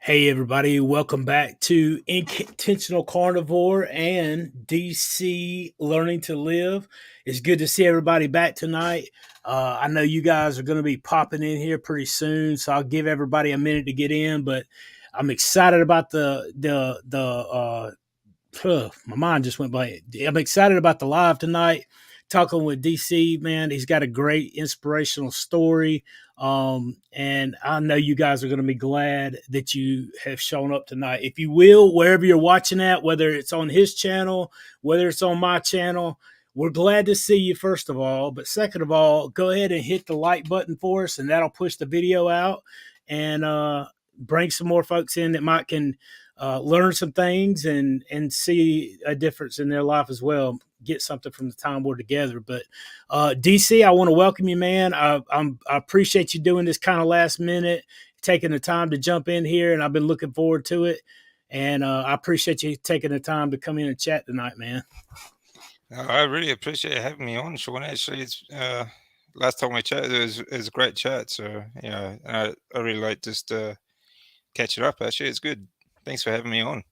Hey everybody, welcome back to Intentional Carnivore and DC Learning to Live. It's good to see everybody back tonight. I know you guys are going to be popping in here pretty soon, so I'll give everybody a minute to get in. But I'm excited about my mind just went blank. I'm excited about the live tonight. Talking with DC, man, he's got a great inspirational story. And I know you guys are going to be glad that you have shown up tonight. If you will, wherever you're watching at, whether it's on his channel, whether it's on my channel, we're glad to see you, first of all. But second of all, go ahead and hit the like button for us, and that'll push the video out and bring some more folks in that might can learn some things and see a difference in their life as well. Get something from the time we're together. But DC, I want to welcome you, man. I appreciate you doing this kind of last minute, taking the time to jump in here, and I've been looking forward to it. And I appreciate you taking the time to come in and chat tonight, man. I really appreciate having me on, Sean. Actually, it's last time we chatted, it was a great chat. So yeah, I really like just catching up. Actually, it's good. Thanks for having me on.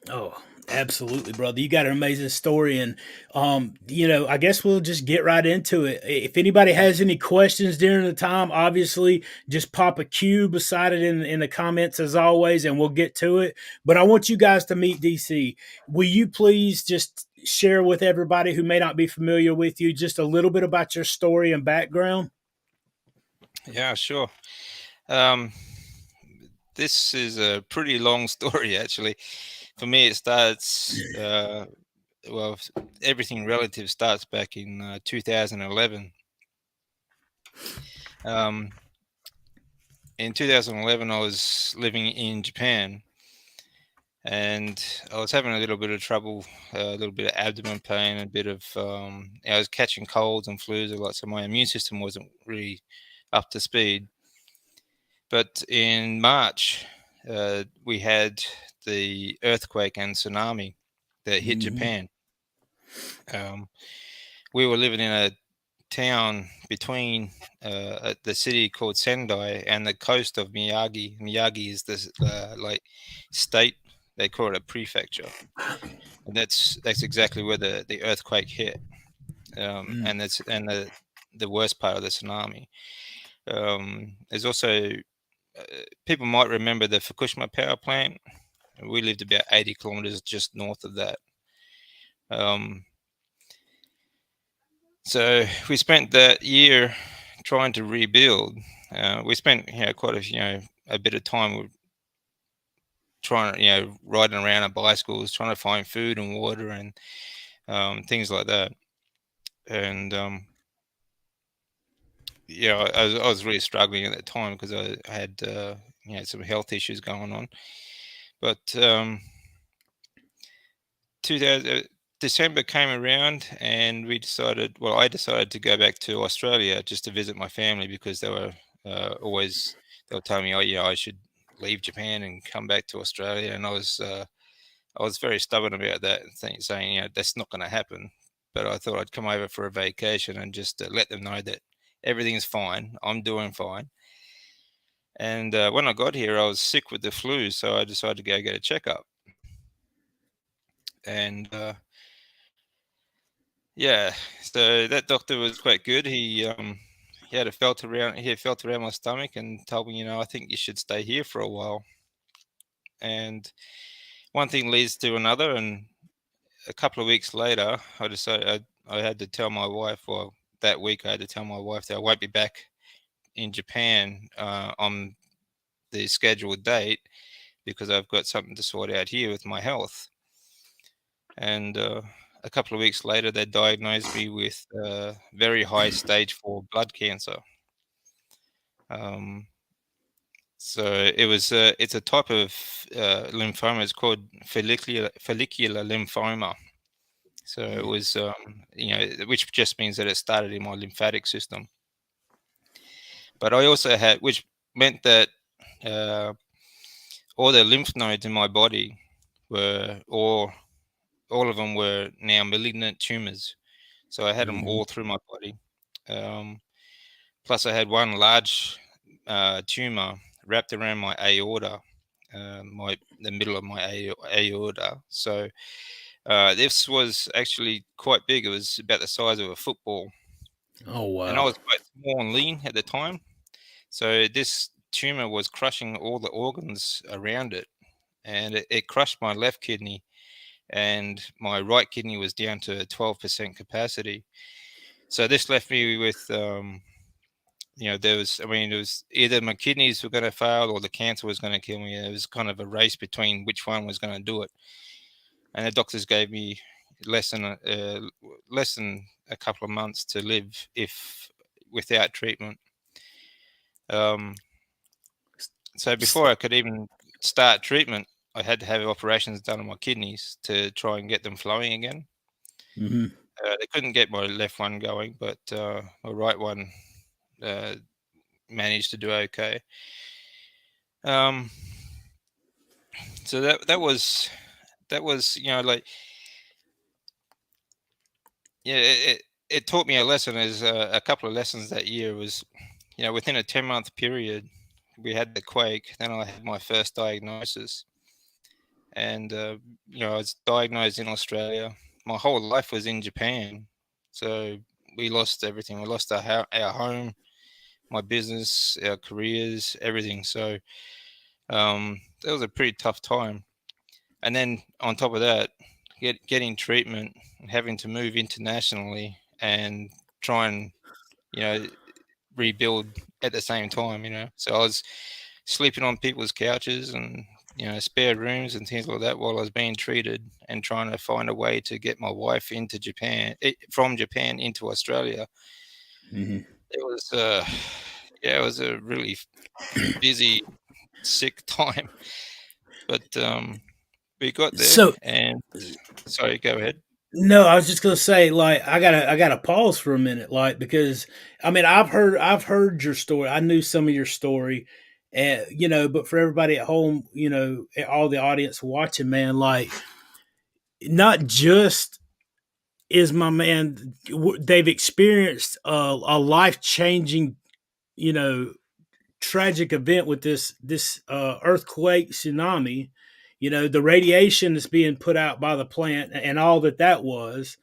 Oh, absolutely, brother. You got an amazing story. And, I guess we'll just get right into it. If anybody has any questions during the time, obviously just pop a Q beside it in the comments as always, and we'll get to it. But I want you guys to meet DC. Will you please just share with everybody who may not be familiar with you just a little bit about your story and background? Yeah, sure. Um, this is a pretty long story, actually. For me, it starts. Well, everything relative starts back in 2011. In 2011, I was living in Japan, and I was having a little bit of trouble, a little bit of abdomen pain, a bit of I was catching colds and flus a lot, so my immune system wasn't really up to speed. But in March, we had the earthquake and tsunami that hit Mm-hmm. Japan. We were living in a town between the city called Sendai and the coast of Miyagi. Miyagi is this like state. They call it a prefecture, and that's exactly where the earthquake hit. And the worst part of the tsunami. There's also people might remember the Fukushima power plant. We lived about 80 kilometers just north of that. So we spent that year trying to rebuild. We spent quite a bit of time trying riding around on bicycles, trying to find food and water and things like that. And I was really struggling at that time because I had some health issues going on. But 2000, December came around and I decided to go back to Australia just to visit my family because they were they were telling me, oh yeah, I should leave Japan and come back to Australia. And I was very stubborn about that, saying, that's not going to happen. But I thought I'd come over for a vacation and just let them know that everything's fine. I'm doing fine. And when I got here, I was sick with the flu, so I decided to go get a checkup. And yeah, so that doctor was quite good. He had felt around my stomach and told me, I think you should stay here for a while. And one thing leads to another, and a couple of weeks later, I decided I had to tell my wife. Well, that week I had to tell my wife that I won't be back in Japan on the scheduled date because I've got something to sort out here with my health. And a couple of weeks later, they diagnosed me with very high stage 4 blood cancer. So it's a type of lymphoma. It's called follicular lymphoma. So it was, which just means that it started in my lymphatic system. But I also had, which meant that all the lymph nodes in my body all of them were now malignant tumors. So I had them all through my body. Plus, I had one large tumor wrapped around my aorta, the middle of my aorta. So this was actually quite big. It was about the size of a football, Oh and I wow. was quite small and lean at the time. So this tumor was crushing all the organs around it, and it crushed my left kidney, and my right kidney was down to 12% capacity. So this left me with, there was, I mean, it was either my kidneys were going to fail or the cancer was going to kill me. It was kind of a race between which one was going to do it. And the doctors gave me less than less than a couple of months to live if without treatment. Um, so before I could even start treatment, I had to have operations done on my kidneys to try and get them flowing again. Mm-hmm. They couldn't get my left one going, but my right one uh, managed to do okay. Um, so that was like, yeah, it taught me a lesson. Is a couple of lessons that year was, within a 10-month period, we had the quake. Then I had my first diagnosis, and I was diagnosed in Australia. My whole life was in Japan, so we lost everything. We lost our home, my business, our careers, everything. So that was a pretty tough time. And then on top of that, getting treatment, having to move internationally, and try and you know rebuild at the same time. So I was sleeping on people's couches and spare rooms and things like that while I was being treated, and trying to find a way to get my wife into Japan, from Japan into Australia. Mm-hmm. It was yeah, it was a really busy, sick time, but we got there. So And sorry, go ahead. no, I was just gonna say, like, I gotta pause for a minute, like, because I mean, I've heard your story. I knew some of your story, and but for everybody at home, all the audience watching, man, like, not just is my man, they've experienced a life changing, you know, tragic event with this earthquake tsunami. The radiation that's being put out by the plant and all that was,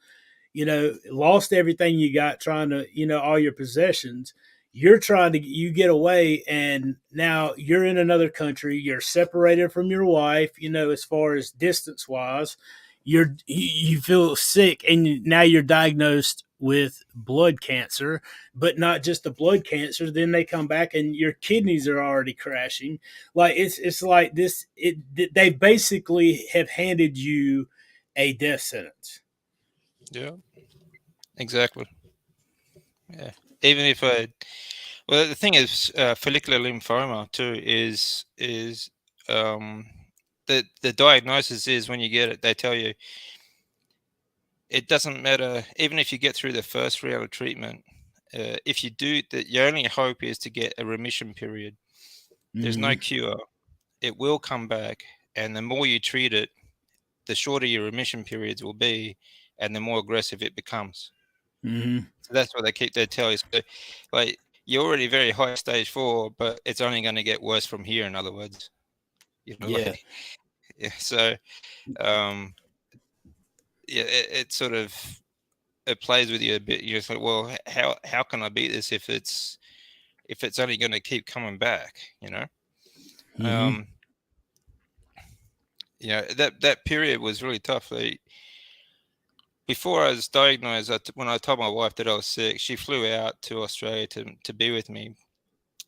lost everything you got trying to, all your possessions. You're trying to, you get away, and now you're in another country. You're separated from your wife, as far as distance wise. You feel sick, and now you're diagnosed with blood cancer, but not just the blood cancer. Then they come back, and your kidneys are already crashing. Like it's like this. They basically have handed you a death sentence. Yeah, exactly. Yeah. Even if I Well, the thing is, follicular lymphoma too is um, the diagnosis is when you get it, they tell you it doesn't matter. Even if you get through the first round of treatment, if you do that, your only hope is to get a remission period. There's no Mm-hmm. cure. It will come back, and the more you treat it, the shorter your remission periods will be, and the more aggressive it becomes. Mm-hmm. So that's what they tell you. So, like, you're already very high stage 4, but it's only going to get worse from here. In other words, Yeah. like, yeah. So, um, yeah, it sort of it plays with you a bit. You're just like, well, how can I beat this if it's only going to keep coming back? Mm-hmm. Um, that period was really tough. Before I was diagnosed, when I told my wife that I was sick, she flew out to Australia to be with me.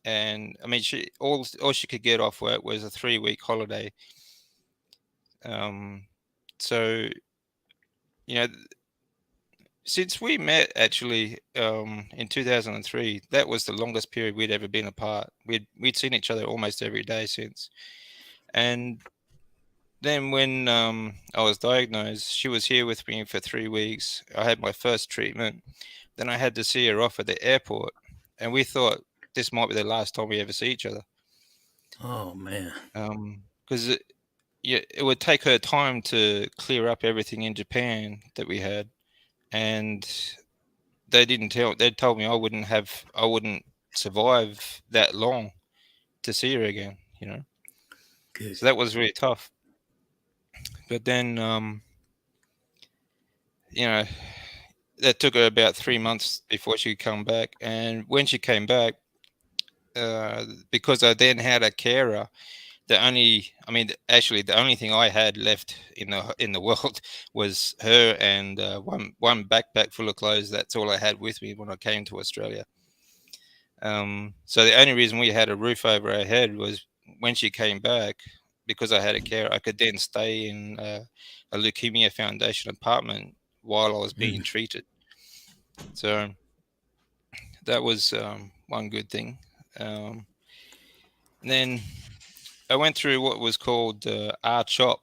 And I mean, all she could get off work was a 3-week holiday. Um, so you know, since we met actually in 2003, that was the longest period we'd ever been apart. We'd seen each other almost every day since. And then when I was diagnosed, she was here with me for 3 weeks. I had my first treatment. Then I had to see her off at the airport, and we thought this might be the last time we ever see each other. Oh man. Because yeah, it would take her time to clear up everything in Japan that we had, and they told me I wouldn't survive that long to see her again. Good. So that was really tough. But then, you know, that took her about 3 months before she could come back. And when she came back, because I then had a carer, actually, the only thing I had left in the world was her and one backpack full of clothes. That's all I had with me when I came to Australia. So the only reason we had a roof over our head was when she came back, because I had a carer, I could then stay in a Leukemia Foundation apartment while I was being Mm. treated. So that was one good thing. And then I went through what was called RCHOP,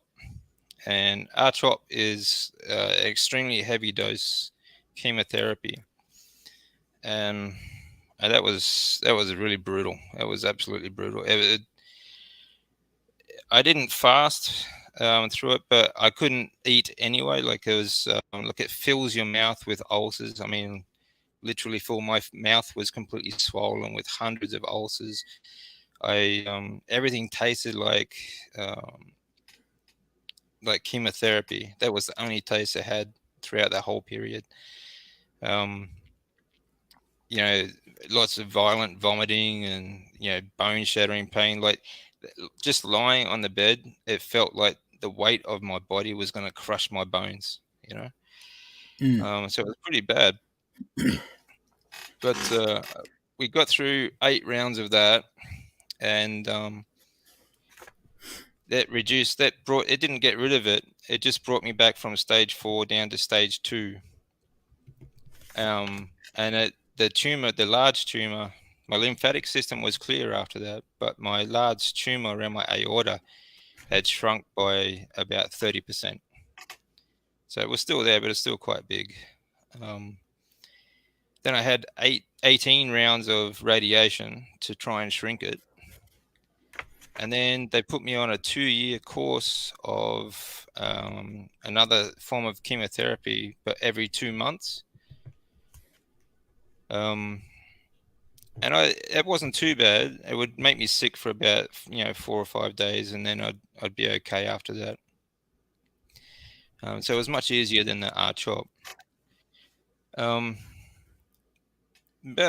and RCHOP is extremely heavy dose chemotherapy, and that was really brutal. That was absolutely brutal. I didn't fast through it, but I couldn't eat anyway. Like it fills your mouth with ulcers. I mean, literally full. My mouth was completely swollen with hundreds of ulcers. Everything tasted like chemotherapy. That was the only taste I had throughout the whole period. Um, you know, Lots of violent vomiting and bone shattering pain. Like just lying on the bed, it felt like the weight of my body was going to crush my bones. Mm. So it was pretty bad. But we got through 8 rounds of that, and that reduced. That brought. It didn't get rid of it. It just brought me back from stage 4 down to stage 2. The tumor, the large tumor, my lymphatic system was clear after that, but my large tumor around my aorta had shrunk by about 30%. So it was still there, but it's still quite big. Then I had 18 rounds of radiation to try and shrink it. And then they put me on a 2-year course of another form of chemotherapy, but every 2 months. And it wasn't too bad. It would make me sick for about 4 or 5 days, and then I'd be okay after that. So it was much easier than the R-CHOP. About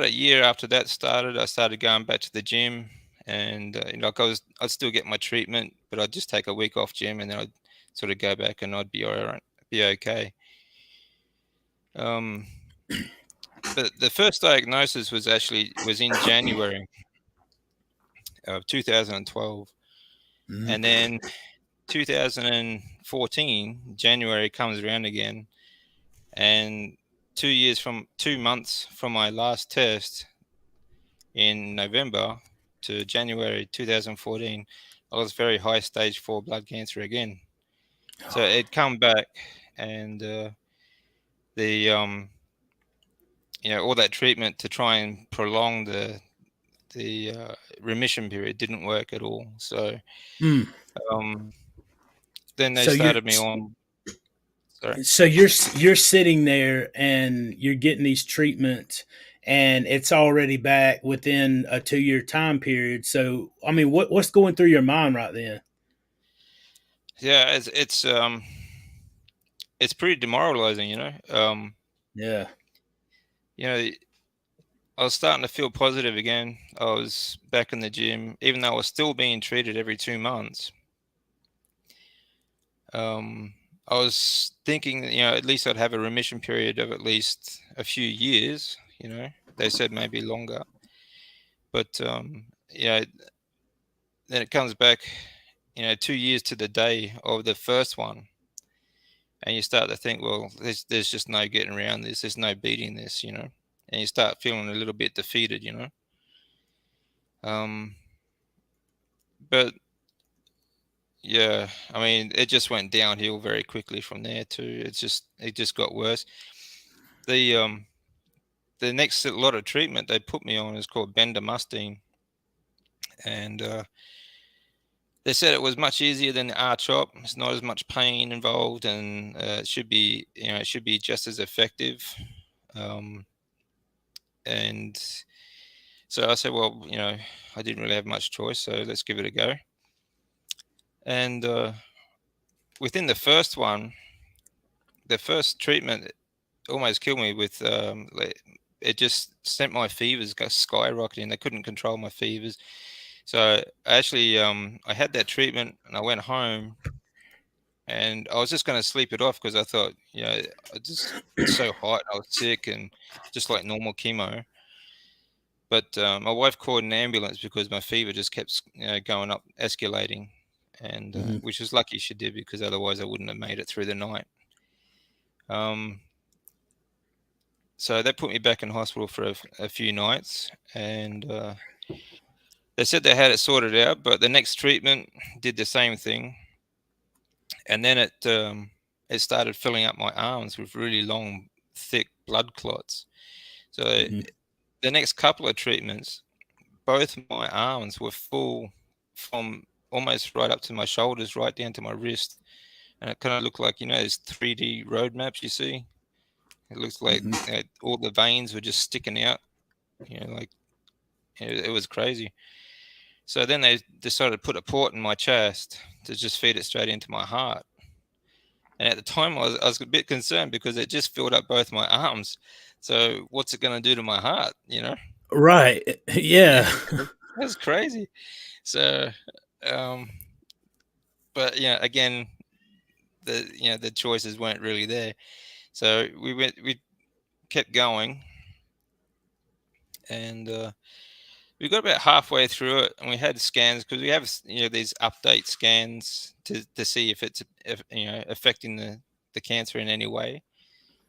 a year after that started, I started going back to the gym, and I'd still get my treatment, but I'd just take a week off gym, and then I'd sort of go back, and I'd be all right, be okay. But the first diagnosis was in January of 2012, Mm. and then 2014 January comes around again, and 2 months from my last test in November to January 2014, I was very high stage 4 blood cancer again. So it'd come back, and the all that treatment to try and prolong the remission period didn't work at all. So Mm. um, then they So you're started me on. Sorry. so you're sitting there and you're getting these treatments, and it's already back within a 2 year time period. So I mean, what's going through your mind right then? Yeah, it's pretty demoralizing. Yeah. You know, I was starting to feel positive again. I was back in the gym, even though I was still being treated every 2 months. Um, I was thinking, at least I'd have a remission period of at least a few years. They said maybe longer, but then it comes back, 2 years to the day of the first one, and you start to think, well, there's just no getting around this. There's no beating this, and you start feeling a little bit defeated. Um, but yeah, I mean, it just went downhill very quickly from there too. It just got worse. The the next lot of treatment they put me on is called bendamustine, and they said it was much easier than the R-CHOP. It's not as much pain involved, and it should be just as effective. Um, and so I said, well, I didn't really have much choice, so let's give it a go. And within the first one, the first treatment almost killed me with like, it just sent my fevers go skyrocketing. They couldn't control my fevers. So actually, I had that treatment and I went home and I was just going to sleep it off because I thought, I just it's so hot. I was sick and just like normal chemo. But my wife called an ambulance because my fever just kept going up, escalating, and Hmm. which is lucky she did because otherwise I wouldn't have made it through the night. Um, so that put me back in hospital for a few nights, and they said they had it sorted out. But the next treatment did the same thing, and then it started filling up my arms with really long, thick blood clots. So Hmm. the next couple of treatments, both my arms were full from almost right up to my shoulders, right down to my wrist, and it kind of looked like those 3D road maps you see. It looks like Hmm. all the veins were just sticking out. Like it was crazy. So then they decided to put a port in my chest to just feed it straight into my heart. And at the time, I was a bit concerned because it just filled up both my arms. So what's it going to do to my heart? Right. Yeah, Yeah. that's crazy. So, um, but again, the choices weren't really there. So we kept going, and we got about halfway through it, and we had scans because we have these update scans to see if it's affecting the cancer in any way.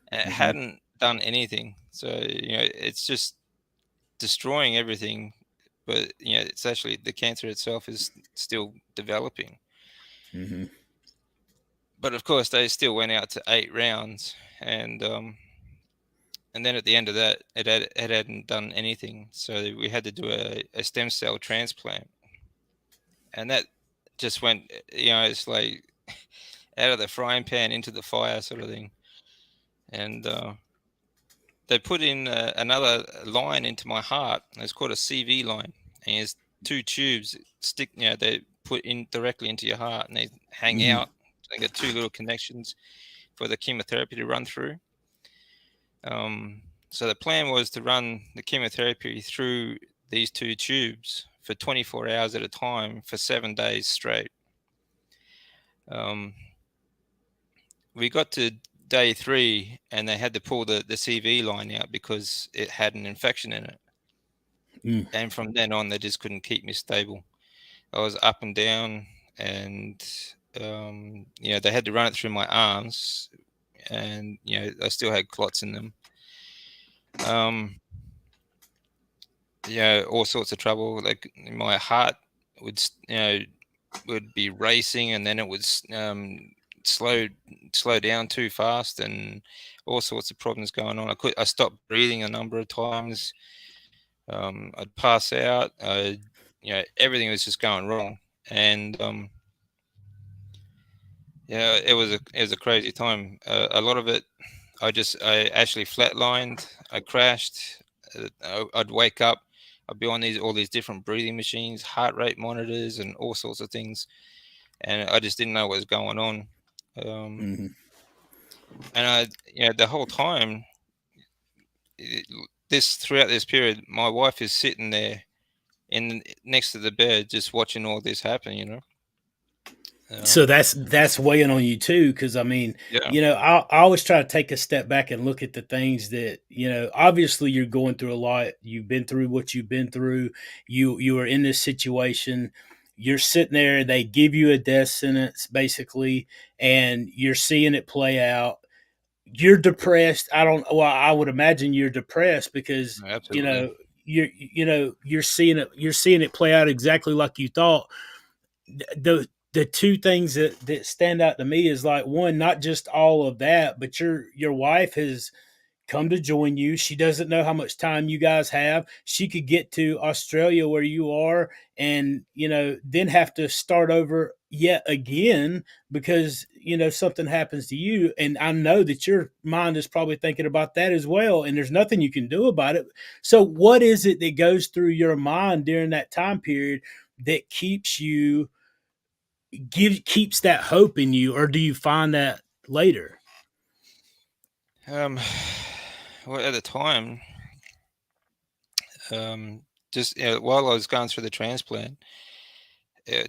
And it Hmm. hadn't done anything, so it's just destroying everything. But it's actually the cancer itself is still developing. Hmm. But of course, they still went out to 8 rounds, and then at the end of that, it hadn't done anything. So we had to do a stem cell transplant, and that just went, it's like out of the frying pan into the fire sort of thing. And they put in another line into my heart. It's called a CV line, and it's two tubes they put in directly into your heart, and they hang Hmm. out. They got two little connections for the chemotherapy to run through. So the plan was to run the chemotherapy through these two tubes for 24 hours at a time for 7 days straight. Um, we got to day 3 and they had to pull the CV line out because it had an infection in it. Mm. And from then on, they just couldn't keep me stable. I was up and down, and they had to run it through my arms, and I still had clots in them. Um, all sorts of trouble. Like my heart would would be racing, and then it would slow slow down too fast, and all sorts of problems going on. I stopped breathing a number of times. I'd pass out. Everything was just going wrong, and it was a crazy time. A lot of it, I actually flatlined. I crashed. I'd wake up. I'd be on all these different breathing machines, heart rate monitors, and all sorts of things, and I just didn't know what was going on. Um, Hmm. and the whole time, it, throughout this period, my wife is sitting there in next to the bed, just watching all this happen. So Um, that's weighing on you too, because I mean, yeah, I always try to take a step back and look at the things that obviously you're going through a lot. You've been through what you've been through. You are in this situation. You're sitting there. They give you a death sentence basically, and you're seeing it play out. You're depressed. I don't. Well, I would imagine you're depressed because absolutely. you're seeing it. You're seeing it play out exactly like you thought. The two things that stand out to me is like one, not just all of that, but your wife has come to join you. She doesn't know how much time you guys have. She could get to Australia where you are and, then have to start over yet again because, something happens to you. And I know that your mind is probably thinking about that as well. And there's nothing you can do about it. So, what is it that goes through your mind during that time period that keeps you keeps that hope in you, or do you find that later? Um, well, at the time, just while I was going through the transplant,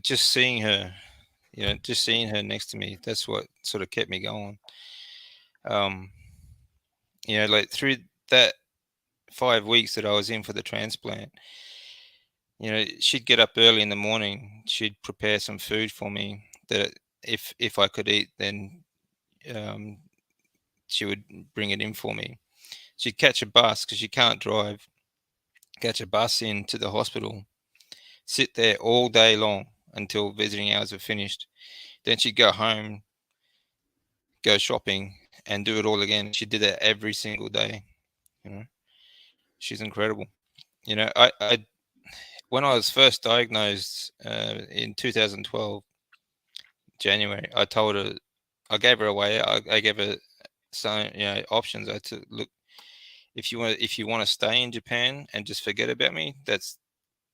just seeing her, just seeing her next to me, that's what sort of kept me going. Um, like through that 5 weeks that I was in for the transplant, she'd get up early in the morning. She'd prepare some food for me that if I could eat, then um, she would bring it in for me. She'd catch a bus because she can't drive. Catch a bus into the hospital, sit there all day long until visiting hours were finished. Then she'd go home, go shopping, and do it all again. She did that every single day. You know, she's incredible. I when I was first diagnosed in 2012 January, I told her, I gave her away. I gave her some options. I said, look, if you want to stay in Japan and just forget about me, that's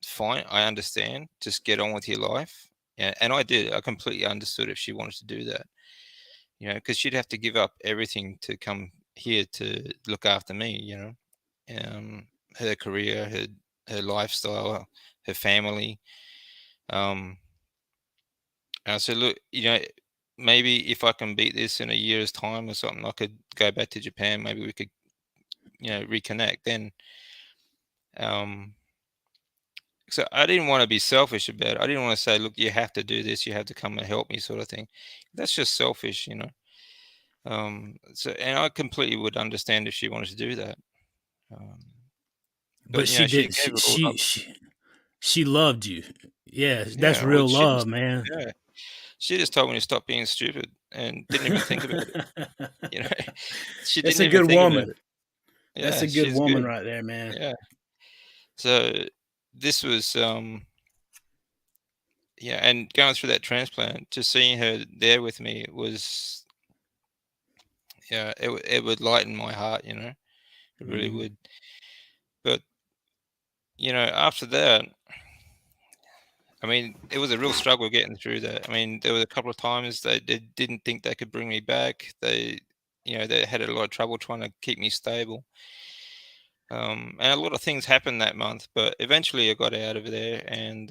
fine. I understand. Just get on with your life. Yeah, and I did. I completely understood if she wanted to do that. Because she'd have to give up everything to come here to look after me. Her career, her lifestyle, her family. Um, and I said, look, maybe if I can beat this in a year's time or something, I could go back to Japan. Maybe we could, reconnect then. Um, so I didn't want to be selfish about it. I didn't want to say, look, you have to do this, you have to come and help me, sort of thing. That's just selfish. So, and I completely would understand if she wanted to do that. Um, but But she she did. gave it all up. She loved you. Yeah, that's Yeah, well, real love, man. yeah, she just told me to stop being stupid and didn't even think about it. You know, she That's didn't a even good think about woman. it. That's a Yeah, good she's woman good. right there, man. Yeah. So this was, yeah, and going through that transplant, just seeing her there with me was, yeah, it would lighten my heart. It really Hmm. would. But after that, I mean, it was a real struggle getting through that. I mean, there was a couple of times they didn't think they could bring me back. They had a lot of trouble trying to keep me stable. And a lot of things happened that month, but eventually I got out of there, and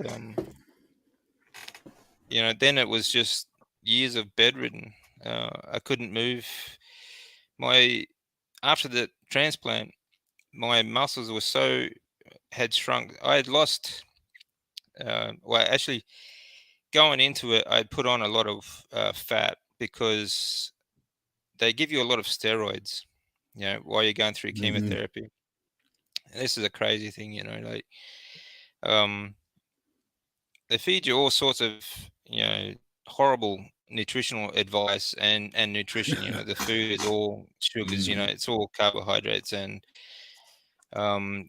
then it was just years of bedridden. I couldn't move. My After the transplant, my muscles were so had shrunk. I had lost. Well, actually, going into it, I put on a lot of fat because they give you a lot of steroids, while you're going through Hmm. chemotherapy. And this is a crazy thing, like um, they feed you all sorts of horrible nutritional advice and nutrition. The food is all sugars. Hmm. It's all carbohydrates, and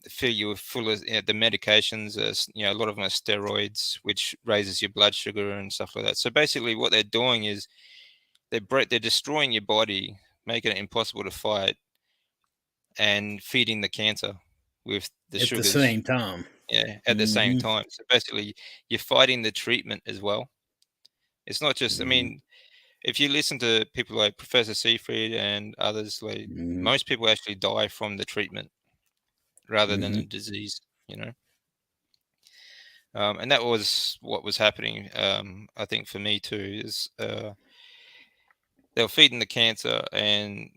fill you with full of the medications. A lot of them are steroids, which raises your blood sugar and stuff like that. So basically, what they're doing is they're destroying your body, making it impossible to fight, and feeding the cancer with the At the sugars. same time. Yeah, at the same Hmm. time. So basically, you're fighting the treatment as well. It's not just. I Hmm. mean, if you listen to people like Professor Seafried and others, like Hmm. most people actually die from the treatment rather than Hmm. a disease. And that was what was happening. I think for me too is they were feeding the cancer and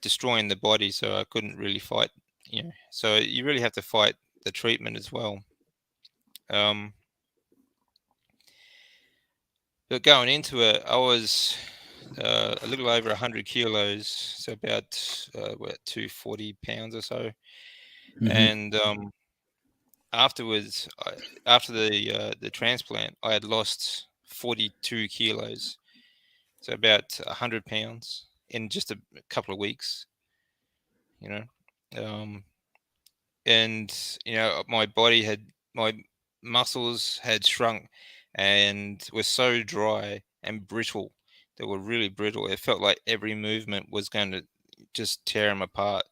destroying the body, so I couldn't really fight. So you really have to fight the treatment as well. Um, but going into it, I was a little over 100 kilos, so about 240 pounds or so. Hmm. And afterwards, after the transplant, I had lost 42 kilos, so about 100 pounds in just a couple of weeks. You know, um, and my muscles had shrunk and were so dry and brittle. They were really brittle. It felt like every movement was going to just tear them apart.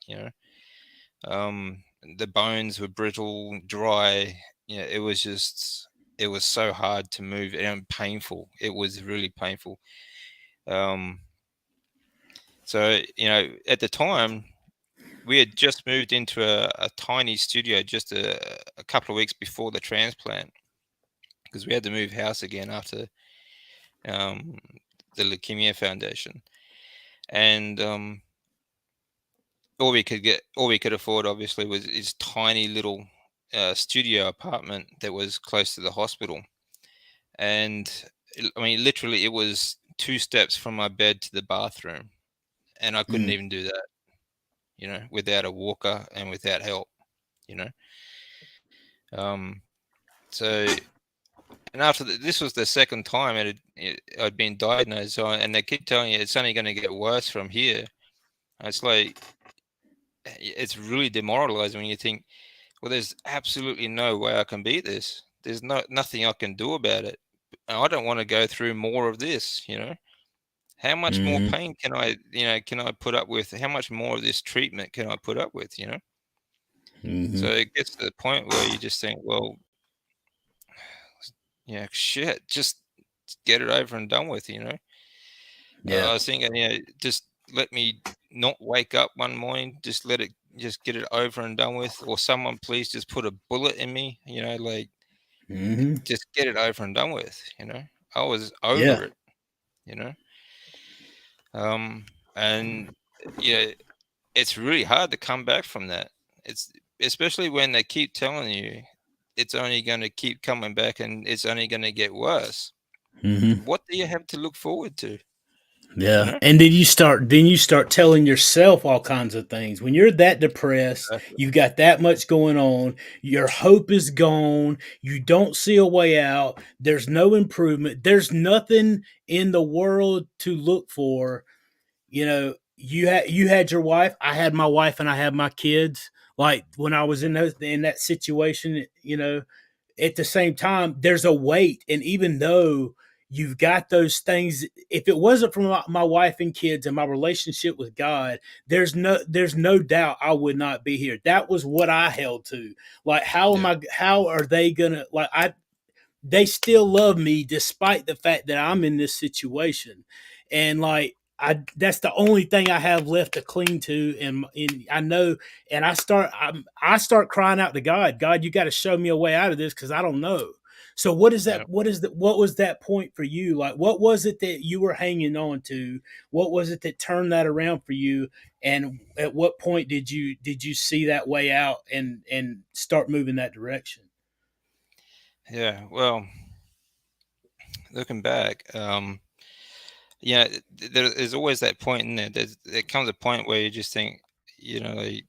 The bones were brittle, dry. It was just. it was so hard to move and painful. It was really painful. Um, so at the time we had just moved into a tiny studio just a couple of weeks before the transplant, because we had to move house again after um, the Leukemia Foundation, and all we could afford, obviously, was this tiny little studio apartment that was close to the hospital. And I mean, literally, it was 2 steps from my bed to the bathroom, and I couldn't Mm, even do that, without a walker and without help, you know. Um, so, and after this was the second time I'd been diagnosed, and they keep telling you it's only going to get worse from here. It's like it's really demoralizing when you think, well, there's absolutely no way I can beat this. There's nothing I can do about it. I don't want to go through more of this. How much more mm-hmm, pain can I put up with? How much more of this treatment can I put up with? mm-hmm. So it gets to the point where you just think, well, yeah, shit, just get it over and done with. Yeah. I was thinking, just let me not wake up one morning, just get it over and done with, or someone please just put a bullet in me, like Mm-hmm. just get it over and done with. I was Yeah. over it, you know. And yeah, it's really hard to come back from that. It's especially when they keep telling you it's only going to keep coming back and it's only going to get worse. Mm-hmm. What do you have to look forward to? You Yeah. know? And then you start telling yourself all kinds of things. When you're that depressed, Exactly. you've got that much going on, your hope is gone, you don't see a way out, there's no improvement, there's nothing in the world to look for. You had your wife, I had my wife, and I had my kids. Like when I was in that situation, at the same time, there's a weight. And even though you've got those things, if it wasn't for my wife and kids and my relationship with God, there's no doubt I would not be here. That was what I held to. Like, Yeah. how are they gonna, like, they still love me despite the fact that I'm in this situation. And like, that's the only thing I have left to cling to. And I know, and I start crying out to God. God, you got to show me a way out of this, because I don't know. So what is Yeah. that? What was that point for you? Like, what was it that you were hanging on to? What was it that turned that around for you? And at what point did you see that way out and start moving that direction? Yeah. Well, looking back, there's always that point in there. There comes a point where you just think, like,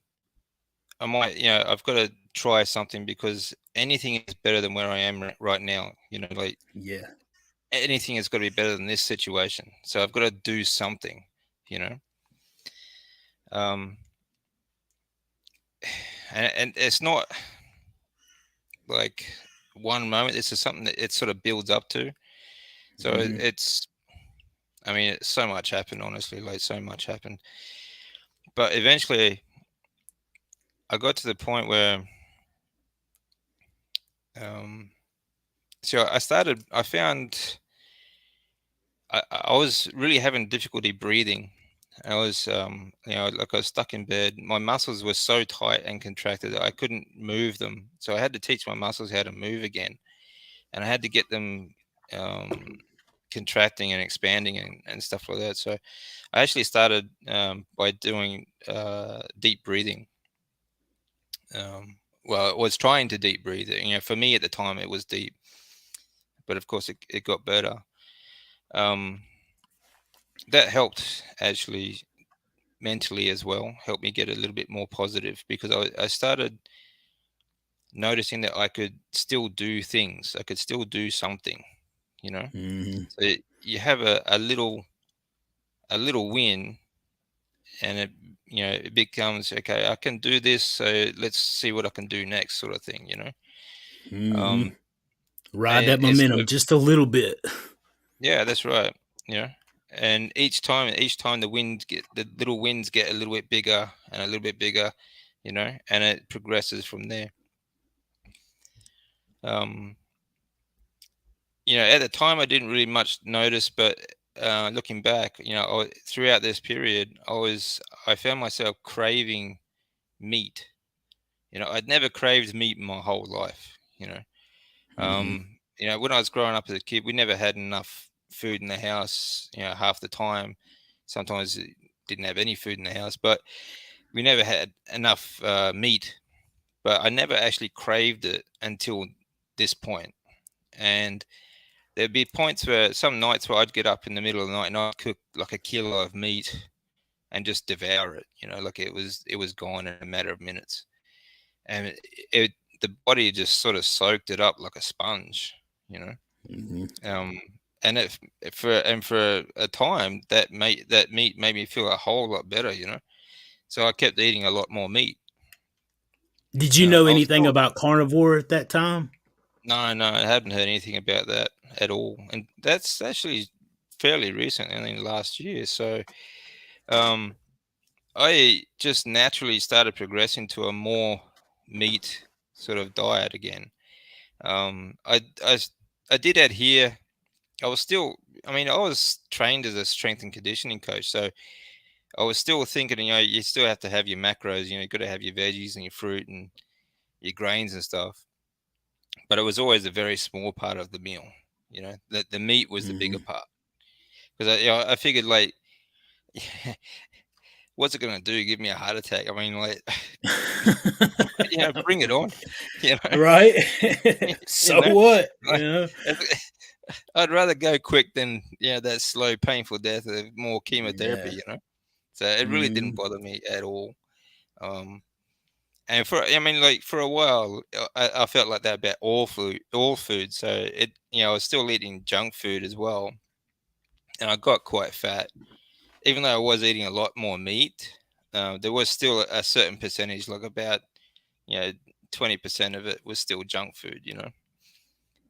I've got to try something, because anything is better than where I am right now. Like Yeah. anything has got to be better than this situation. So I've got to do something, you know. Um, and it's not like one moment. This is something that it sort of builds up to. So Hmm. I mean, so much happened, honestly, like so much happened. But eventually, I got to the point where, um, so I found I was really having difficulty breathing. I was, like I was stuck in bed. My muscles were so tight and contracted that I couldn't move them. So I had to teach my muscles how to move again, and I had to get them um, contracting and expanding and stuff like that. So I actually started by doing deep breathing. Well, I was trying to deep breathe. For me at the time it was deep, but of course it got better. Um, that helped actually mentally as well, helped me get a little bit more positive, because I started noticing that I could still do things. I could still do something, you know. Hmm. So you have a little win, and it becomes okay. I can do this, so let's see what I can do next, sort of thing. Hmm. Um, Ride and that it's sort momentum of, just a little bit. yeah, that's right. And each time the little wins get a little bit bigger and a little bit bigger, and it progresses from there. Um, at the time I didn't really much notice, but looking back, throughout this period, I found myself craving meat. I'd never craved meat in my whole life. Mm-hmm. When I was growing up as a kid, we never had enough food in the house. Half the time, sometimes it didn't have any food in the house, but we never had enough meat. But I never actually craved it until this point. And there'd be points where some nights where I'd get up in the middle of the night and I'd cook like a kilo of meat and just devour it. Like it was gone in a matter of minutes, and the body just sort of soaked it up like a sponge. You know, Mm-hmm. um, and for a time that meat made me feel a whole lot better. So I kept eating a lot more meat. Did you know I was anything still about carnivore at that time? No, no, I hadn't heard anything about that at all, and that's actually fairly recent, only last year. So, um, I just naturally started progressing to a more meat sort of diet again. I did adhere. I was still, I mean, I was trained as a strength and conditioning coach, so I was still thinking, you still have to have your macros. You got to have your veggies and your fruit and your grains and stuff. But it was always a very small part of the meal. The meat was the bigger Mm-hmm. part because I figured like, what's it gonna do? Give me a heart attack? I mean, like, bring it on. You know, Right. you So know, what? like, I'd rather go quick than that slow, painful death of more chemotherapy. Yeah. So it really didn't Mm-hmm. bother me at all. Um, and I mean, like for a while, I felt like that about all food. So I was still eating junk food as well, and I got quite fat. Even though I was eating a lot more meat, there was still a certain percentage, like about 20% of it was still junk food.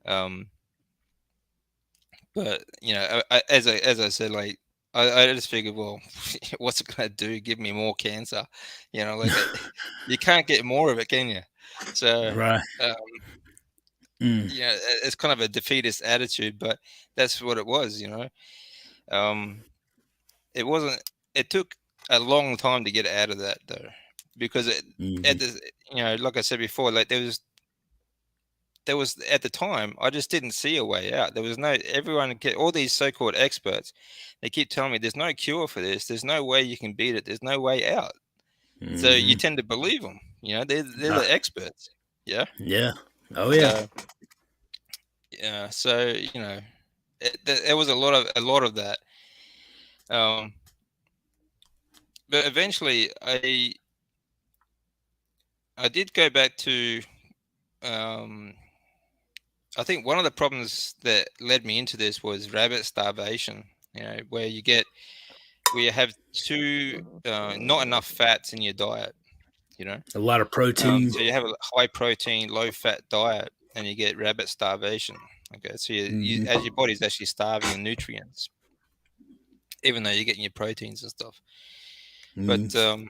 Um, but as I said, like I just figured, well, what's it gonna do? Give me more cancer? Like you can't get more of it, can you? So. Right. Um, Mm. it's kind of a defeatist attitude, but that's what it was. Um, it wasn't. It took a long time to get out of that though, because Mm-hmm. at the like I said before, like there was at the time I just didn't see a way out. There was no all these so-called experts. They keep telling me there's no cure for this. There's no way you can beat it. There's no way out. So you Mm-hmm. tend to believe them. They're the experts. Yeah. Yeah. Oh yeah. So yeah. So there was a lot of that. Um, but eventually, I did go back to. Um, I think one of the problems that led me into this was rabbit starvation. Where you have too not enough fats in your diet. You know, A lot of protein. so you have a high protein, low fat diet, and you get rabbit starvation. Okay, so as Mm-hmm. your body's actually starving of nutrients, even though you're getting your proteins and stuff. But Mm-hmm.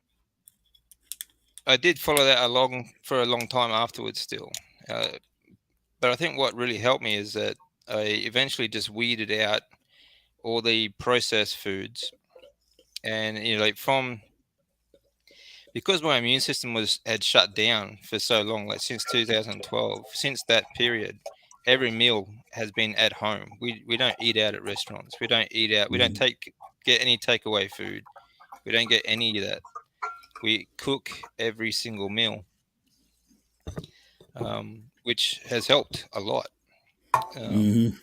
I did follow that along for a long time afterwards still. But I think what really helped me is that I eventually just weeded out all the processed foods. And, like because my immune system had shut down for so long, like since 2012, since that period, every meal has been at home. We don't eat out at restaurants. We don't eat out. We don't Mm-hmm. get any takeaway food. We don't get any of that. We cook every single meal, which has helped a lot. Um, Mm-hmm.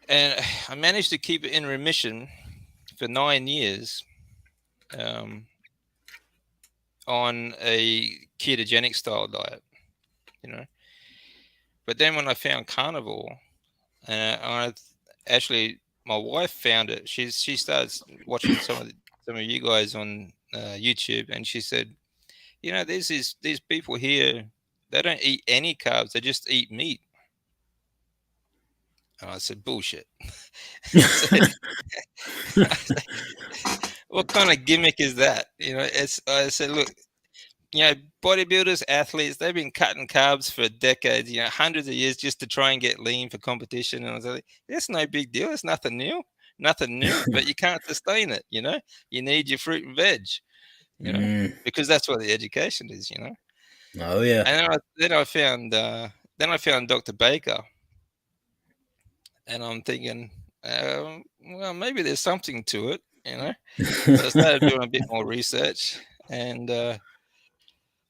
and I managed to keep it in remission for 9 years um, on a ketogenic style diet, you know. But then when I found carnivore, and actually my wife found it, she starts watching some of you guys on YouTube, and she said, there's these people here, they don't eat any carbs, they just eat meat. And I said, bullshit. I said, I said, what kind of gimmick is that? I said, look, bodybuilders, athletes, they've been cutting carbs for decades, hundreds of years just to try and get lean for competition. And I was like, that's no big deal. It's nothing new, but you can't sustain it. You need your fruit and veg, Mm. because that's what the education is. Oh yeah. And then I found Dr. Baker, and I'm thinking, well, maybe there's something to it. So I started doing a bit more research, and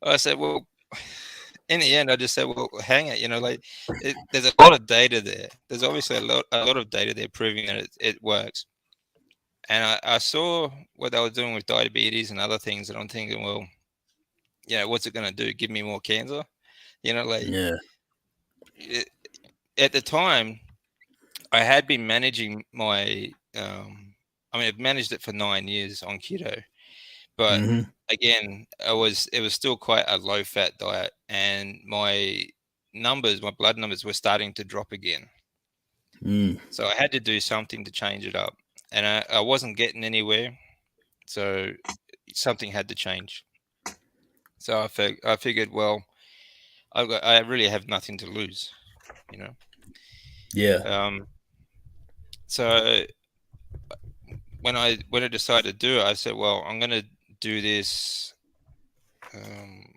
I said, well, in the end, I just said, well, hang it, like there's a lot of data there. There's obviously a lot of data there proving that it works. And I saw what they were doing with diabetes and other things, and I'm thinking, well, what's it going to do? Give me more cancer? Like Yeah. it, at the time, I had been managing my, I've managed it for 9 years on keto, but Mm-hmm. again, it was still quite a low fat diet, and my blood numbers were starting to drop again. Mm. So I had to do something to change it up, and I wasn't getting anywhere. So something had to change. So I figured, well, I really have nothing to lose, you know. Yeah. Um, so when I decided to do it, I said, well, I'm going to do this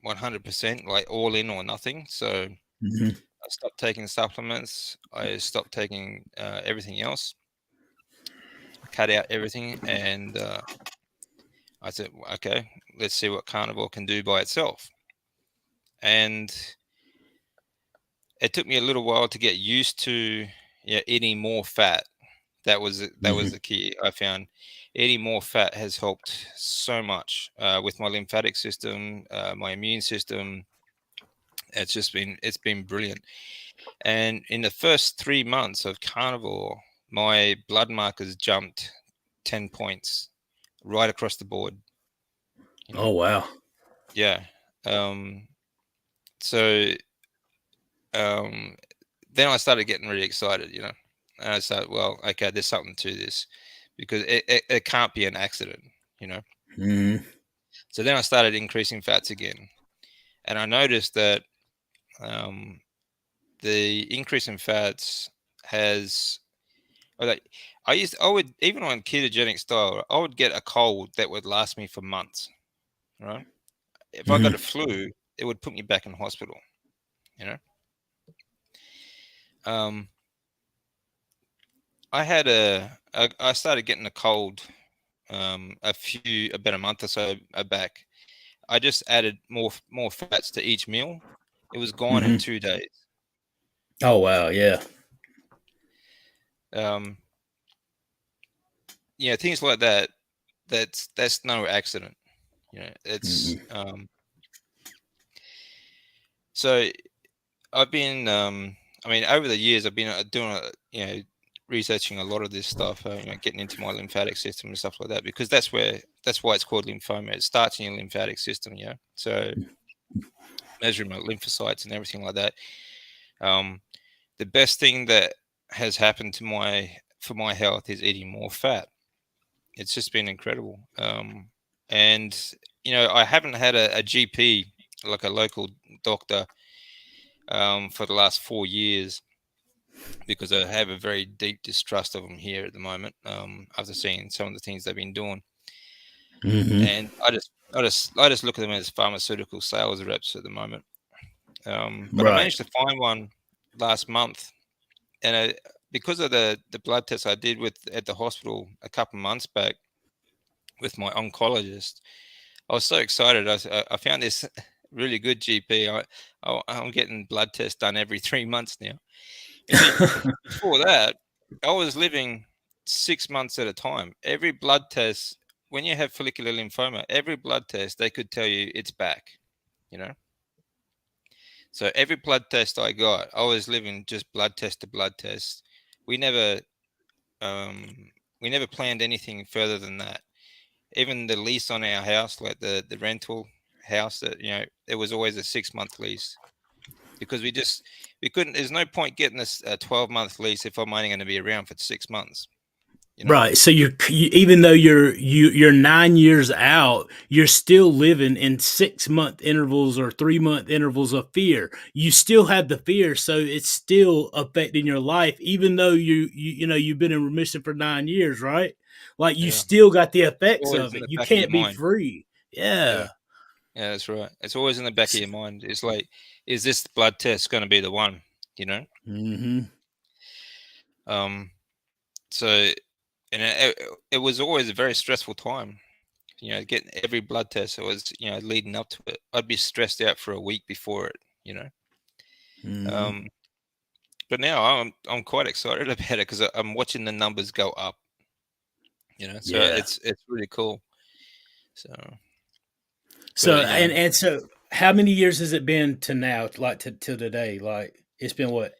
100%, like all in or nothing. So Mm-hmm. I stopped taking supplements. I stopped taking everything else. I cut out everything, and I said, okay, let's see what Carnivore can do by itself. And it took me a little while to get used to eating more fat. That was Mm-hmm. the key. I found eating more fat has helped so much with my lymphatic system, my immune system. It's been brilliant. And in the first 3 months of Carnivore, my blood markers jumped 10 points right across the board. You know, Oh wow. yeah. So um, then I started getting really excited. And I started, well, okay, there's something to this, because it can't be an accident. Mm-hmm. So then I started increasing fats again, and I noticed that um, the increase in fats has, like, I would, even on ketogenic style, I would get a cold that would last me for months, right? If I got a Mm-hmm. flu, it would put me back in hospital, you know. Um, I started getting a cold about a month or so back. I just added more fats to each meal. It was gone in Mm-hmm. 2 days. Oh wow. Yeah. Um, things like that. That's no accident. It's Mm-hmm. so I've been. Over the years, I've been doing researching a lot of this stuff. Getting into my lymphatic system and stuff like that, because that's why it's called lymphoma. It starts in your lymphatic system. So measuring my lymphocytes and everything like that. Um, the best thing that has happened for my health is eating more fat. It's just been incredible. And I haven't had a GP, like a local doctor, for the last 4 years, because I have a very deep distrust of them here at the moment. After seeing some of the things they've been doing, Mm-hmm. and I just look at them as pharmaceutical sales reps at the moment. But I Right. managed to find one last month, and because of the blood test I did at the hospital a couple of months back with my oncologist, I was so excited. I found this really good GP. I'm getting blood tests done every 3 months now. You see, before that, I was living 6 months at a time. Every blood test, when you have follicular lymphoma, every blood test they could tell you it's back. You know, so every blood test I got, I was living just blood test to blood test. We never um, we never planned anything further than that. Even the lease on our house, like the rental house, that it was always a 6 month lease, because we couldn't. There's no point getting a 12-month lease if I'm only going to be around for 6 months. you know. Right. So even though you're 9 years out, you're still living in 6 month intervals or 3 month intervals of fear. You still have the fear, so it's still affecting your life, even though you've been in remission for 9 years, right? Like you Yeah, still got the it's effects always of in it. the You back of your can't be mind. free. Yeah, Yeah. yeah, that's right. It's always in the back of your mind. It's like, is this blood test going to be the one? You know. Mm-hmm. Um. So, and it was always a very stressful time. Getting every blood test. It was, leading up to it. I'd be stressed out for a week before it. You know. Mm-hmm. Um. But now I'm quite excited about it because I'm watching the numbers go up. So Yeah. it's really cool. So, So but and how many years has it been to now, like to today? Like it's been what,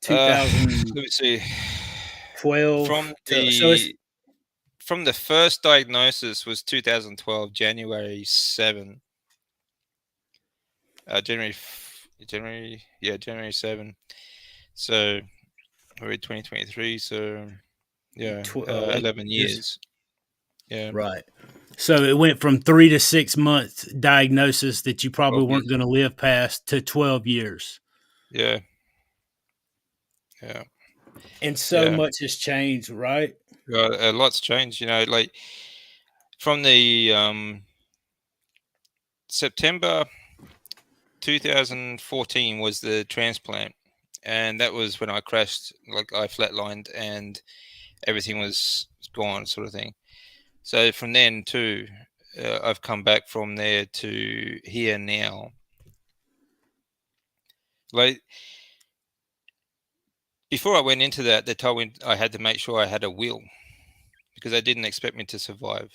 let me see. 2012 From to, so it's the from the first diagnosis was 2012, January 7. January 7. So we're in 2023. So yeah, 11 years. years. Yeah, Right. So it went from 3 to 6 months diagnosis that you probably 12 weren't years. going to live past to 12 years. Yeah, yeah, And so yeah. much has changed, right? A lot's changed. Like from the September 2014 was the transplant, and that was when I crashed. Like I flatlined, and everything was gone, sort of thing. So from then too, I've come back from there to here now. Like before I went into that, they told me I had to make sure I had a will because they didn't expect me to survive.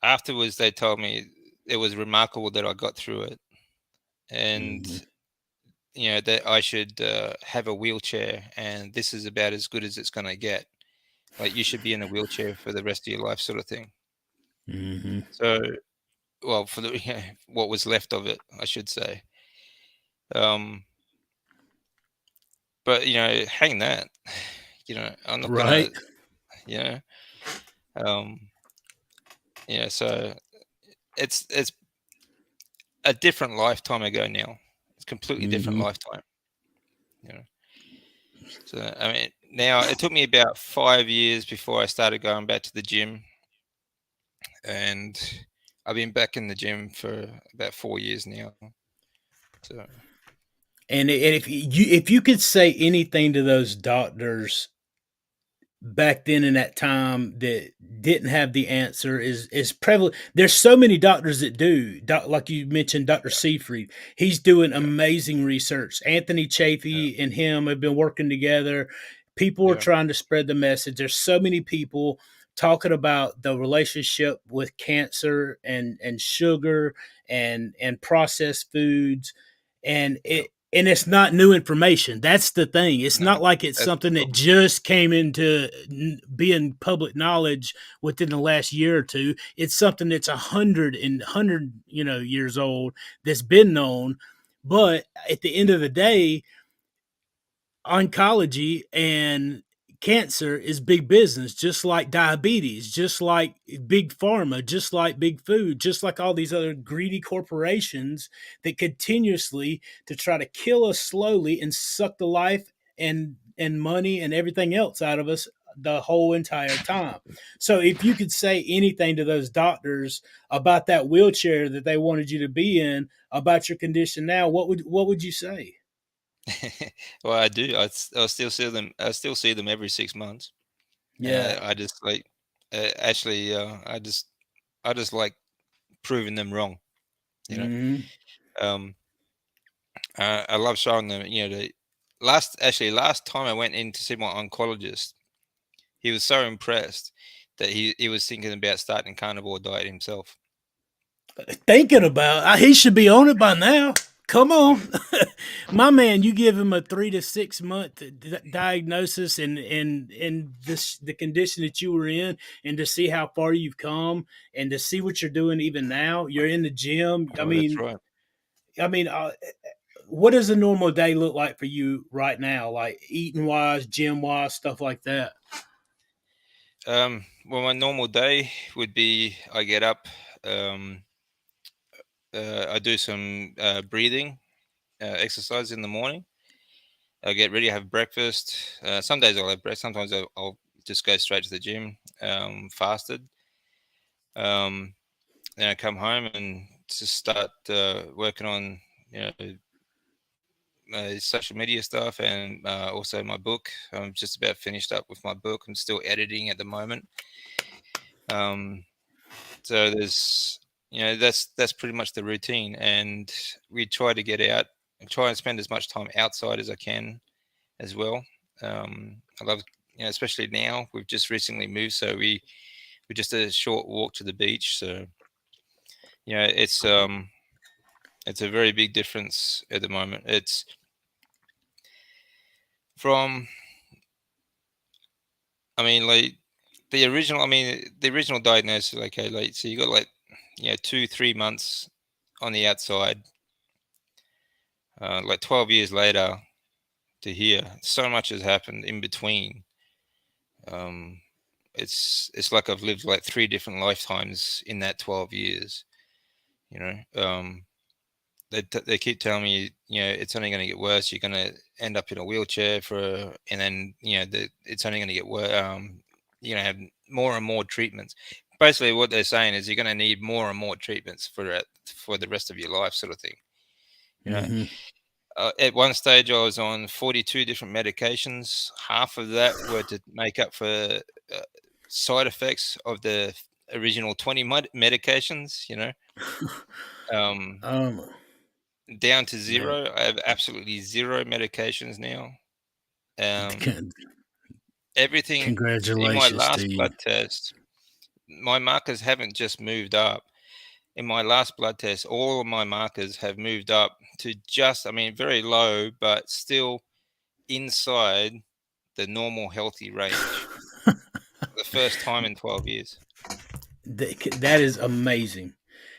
Afterwards, they told me it was remarkable that I got through it, and Mhm. that I should have a wheelchair, and this is about as good as it's going to get. Like you should be in a wheelchair for the rest of your life, sort of thing. Mhm. So, well, for the what was left of it, I should say. Um, but hang that. I'm not gonna. Right? You know, um, So it's a different lifetime ago now. It's a completely different Mhm. lifetime. You know. So I mean, now it took me about 5 years before I started going back to the gym, and I've been back in the gym for about 4 years now. So And if you could say anything to those doctors back then in that time that didn't have the answer is prevalent. There's so many doctors that do. Like you mentioned, Dr. Seafried, he's doing yeah, amazing research. Anthony yeah, Chafee and him have been working together. People are yeah, trying to spread the message. There's so many people talking about the relationship with cancer and sugar and processed foods, and yeah. it's not new information. That's the thing. It's No, not like it's that's the something that problem. just came into being public knowledge within the last year or two. It's something that's 100 years old, that's been known. But at the end of the day, oncology and cancer is big business, just like diabetes, just like big pharma, just like big food, just like all these other greedy corporations that continuously to try to kill us slowly and suck the life and money and everything else out of us the whole entire time. So if you could say anything to those doctors about that wheelchair that they wanted you to be in, about your condition now, what would you say? Well, I do. I still see them. I still see them every 6 months, and Yeah. I just like actually I just like proving them wrong. You know, Mhm. um, I love showing them. The last time I went in to see my oncologist, he was so impressed that he was thinking about starting carnivore diet himself. Thinking about, he should be on it by now. Come on, my man. You give him a 3 to 6 month diagnosis and the condition that you were in, and to see how far you've come, and to see what you're doing even now. You're in the gym. I Oh, that's mean, right. I mean, what does a normal day look like for you right now? Like eating wise, gym wise, stuff like that. Well, my normal day would be I get up, um, I do some breathing exercise in the morning. I get ready, have breakfast. Some days I'll have breakfast. Sometimes I'll just go straight to the gym, fasted. Um, then I come home and just start working on you know social media stuff and also my book. I'm just about finished up with my book. I'm still editing at the moment. Um, so there's that's pretty much the routine, and we try to get out and try and spend as much time outside as I can as well. I love, especially now we've just recently moved, so we just a short walk to the beach. So it's a very big difference at the moment. It's from, I mean, like the original diagnosis, okay, like, so you got like, 2, 3 months on the outside, like 12 years later to here, so much has happened in between. Um, it's like I've lived like 3 different lifetimes in that 12 years, you know. They keep telling me, it's only going to get worse. You're going to end up in a wheelchair and then, it's only going to get worse. You're going to have more and more treatments. Basically, what they're saying is you're going to need more and more treatments for the rest of your life, sort of thing. You know, Mm-hmm. at one stage, I was on 42 different medications. Half of that were to make up for side effects of the original 20 medications. Um, um, Down to yeah. zero. I have absolutely zero medications now. Um, Con- Everything in my Congratulations last to you. blood test, my markers haven't just moved up. In my last blood test, all of my markers have moved up to just, I mean, very low, but still inside the normal healthy range for the first time in 12 years. That is amazing.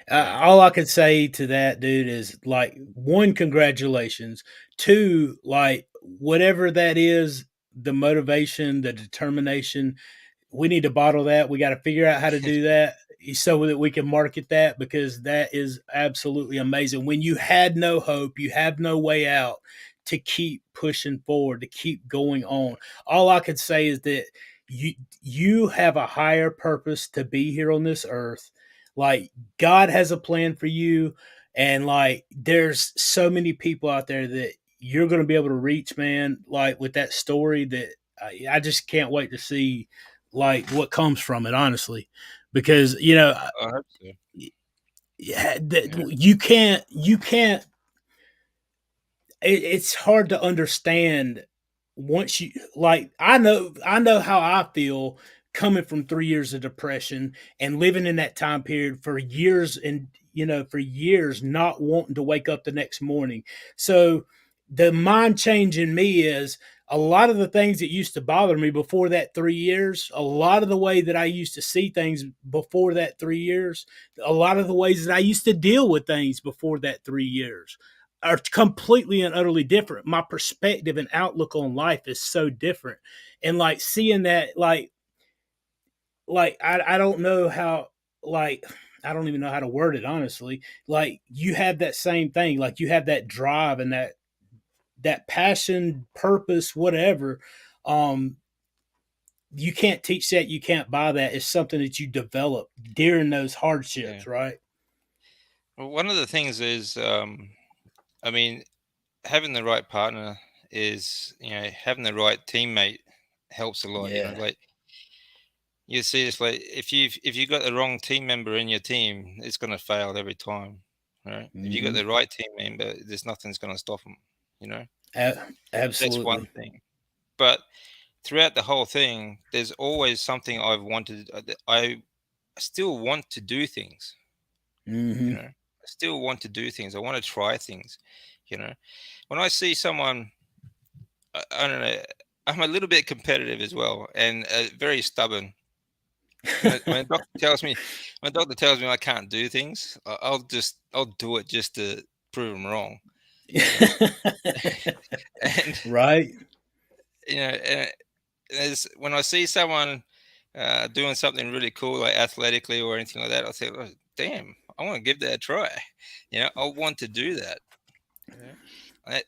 Yeah. All I could say to that, dude, is like, one, congratulations. Two, like, whatever that is, the motivation, the determination, we need to bottle that. We got to figure out how to do that so that we can market that, because that is absolutely amazing. When you had no hope, you have no way out, to keep pushing forward, to keep going on. All I could say is that you have a higher purpose to be here on this earth. Like, God has a plan for you, and like, there's so many people out there that you're going to be able to reach, man, like with that story, that I just can't wait to see like what comes from it, honestly, because I hope so. Yeah. you can't it's hard to understand once you, like, I know how I feel, coming from 3 years of depression and living in that time period for years, and for years not wanting to wake up the next morning. So the mind change in me is, a lot of the things that used to bother me before that 3 years, a lot of the way that I used to see things before that 3 years, a lot of the ways that I used to deal with things before that 3 years are completely and utterly different. My perspective and outlook on life is so different. And like, seeing that, I don't know how, like, I don't even know how to word it, honestly. Like, you have that same thing, like, you have that drive and that passion, purpose, whatever. Um, you can't teach that, you can't buy that. It's something that you develop during those Yeah. hardships, right? Well, one of the things is, I mean, having the right partner is, having the right teammate helps a lot. Yeah. Like, you see, it's like if you got the wrong team member in your team, it's going to fail every time, right? If you got Hmm. the right team member, there's nothing's going to stop them. You know, that's one Absolutely. thing. But throughout the whole thing, there's always something I've wanted. I still want to do things. You Hmm. know, I still want to do things. I want to try things. You know, when I see someone, I don't know. I'm a little bit competitive as well, and very stubborn. When a doctor tells me I can't do things, I'll do it just to prove them wrong. you know. And Right. and as when I see someone doing something really cool, like athletically or anything like that, I think, oh, damn, I want to give that a try. I want to do that. You know,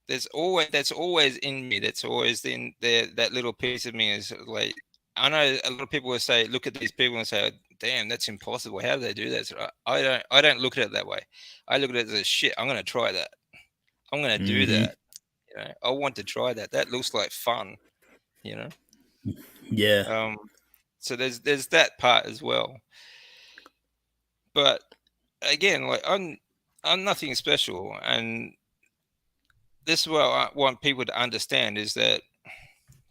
there's always that's always in me. That's always in there. That little piece of me is like, I know a lot of people will say, look at these people and say, damn, that's impossible. How do they do that? So I don't look at it that way. I look at it as shit. I'm gonna try that. I'm gonna do Hmm. that. I want to try that. That looks like fun. You know. Yeah. Um, so there's that part as well. But again, like I'm nothing special, and this is what I want people to understand is that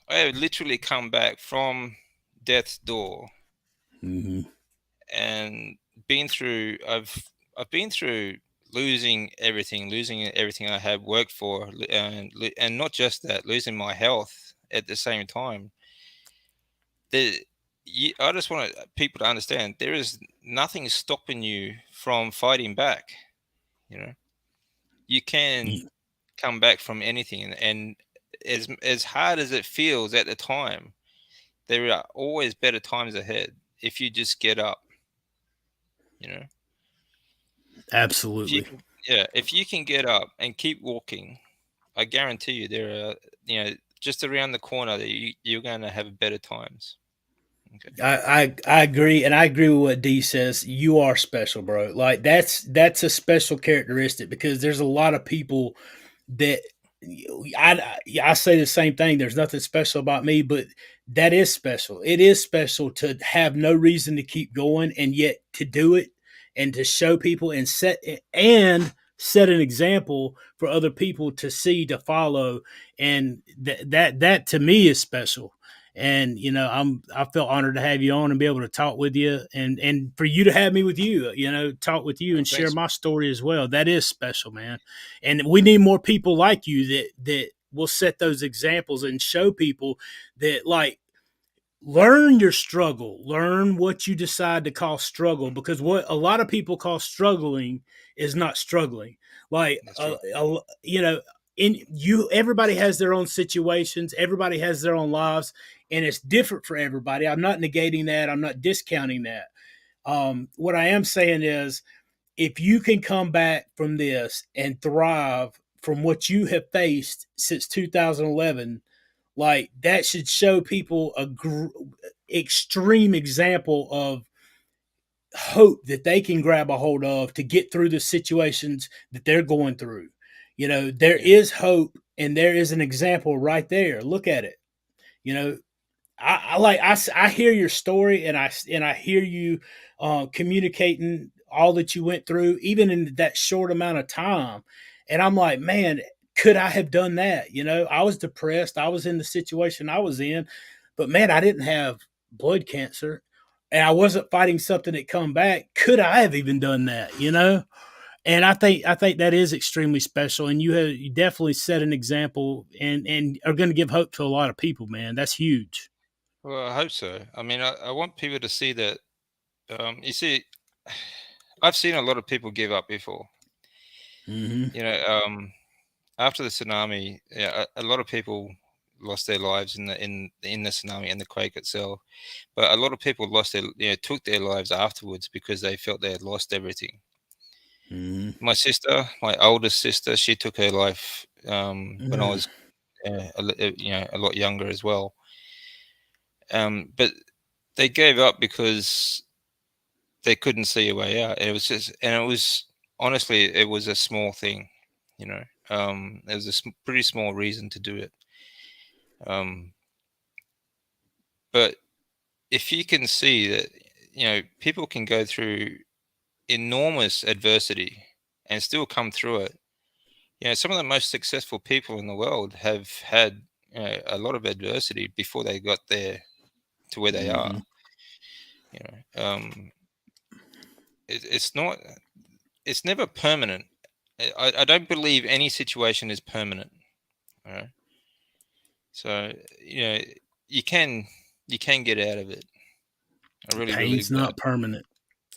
I have literally come back from death's door Hmm. and been through. I've been through losing everything I had worked for, and not just that, losing my health at the same time. The I just want people to understand there is nothing stopping you from fighting back. You know, you can come back from anything, and as hard as it feels at the time, there are always better times ahead if you just get up. You know, if you Absolutely. can, yeah, if you can get up and keep walking, I guarantee you there are just around the corner that you're going to have better times. Okay, I agree, and I agree with what D says. You are special, bro. Like that's a special characteristic because there's a lot of people that I say the same thing. There's nothing special about me, but that is special. It is special to have no reason to keep going and yet to do it and to show people and set an example for other people to see to follow. And that to me is special. And I felt honored to have you on and be able to talk with you, and for you to have me with you, talk with you and share thanks. my story as well. That is special, man. And we need more people like you that will set those examples and show people that, like, learn your struggle, learn what you decide to call struggle, because what a lot of people call struggling is not struggling. Like, That's right. in you, everybody has their own situations, everybody has their own lives, and it's different for everybody. I'm not negating that, I'm not discounting that. What I am saying is, if you can come back from this and thrive from what you have faced since 2011, like, that should show people extreme example of hope that they can grab a hold of to get through the situations that they're going through. There Yeah. is hope, and there is an example right there. Look at it. You know, I hear your story, and I hear you communicating all that you went through, even in that short amount of time. And I'm like, man, could I have done that? I was depressed. I was in the situation I was in, but man, I didn't have blood cancer, and I wasn't fighting something that come back. Could I have even done that? And I think that is extremely special, and you definitely set an example, and are going to give hope to a lot of people, man. That's huge. Well, I hope so. I mean, I want people to see that. You see, I've seen a lot of people give up before. Hmm. You know, after the tsunami, yeah, a lot of people lost their lives in the tsunami and the quake itself. But a lot of people took their lives afterwards because they felt they had lost everything. Hmm. My sister, my oldest sister, she took her life when I Mm. was a lot younger as well. But they gave up because they couldn't see a way out. It was honestly, it was a small thing, you know. It was a pretty small reason to do it. Um, but if you can see that, people can go through enormous adversity and still come through it. Some of the most successful people in the world have had a lot of adversity before they got there to where they are. Mhm. You know, it's not, it's never permanent. I don't believe any situation is permanent. You know? So you know you can you can get out of it. I really Pain's believe that. not permanent.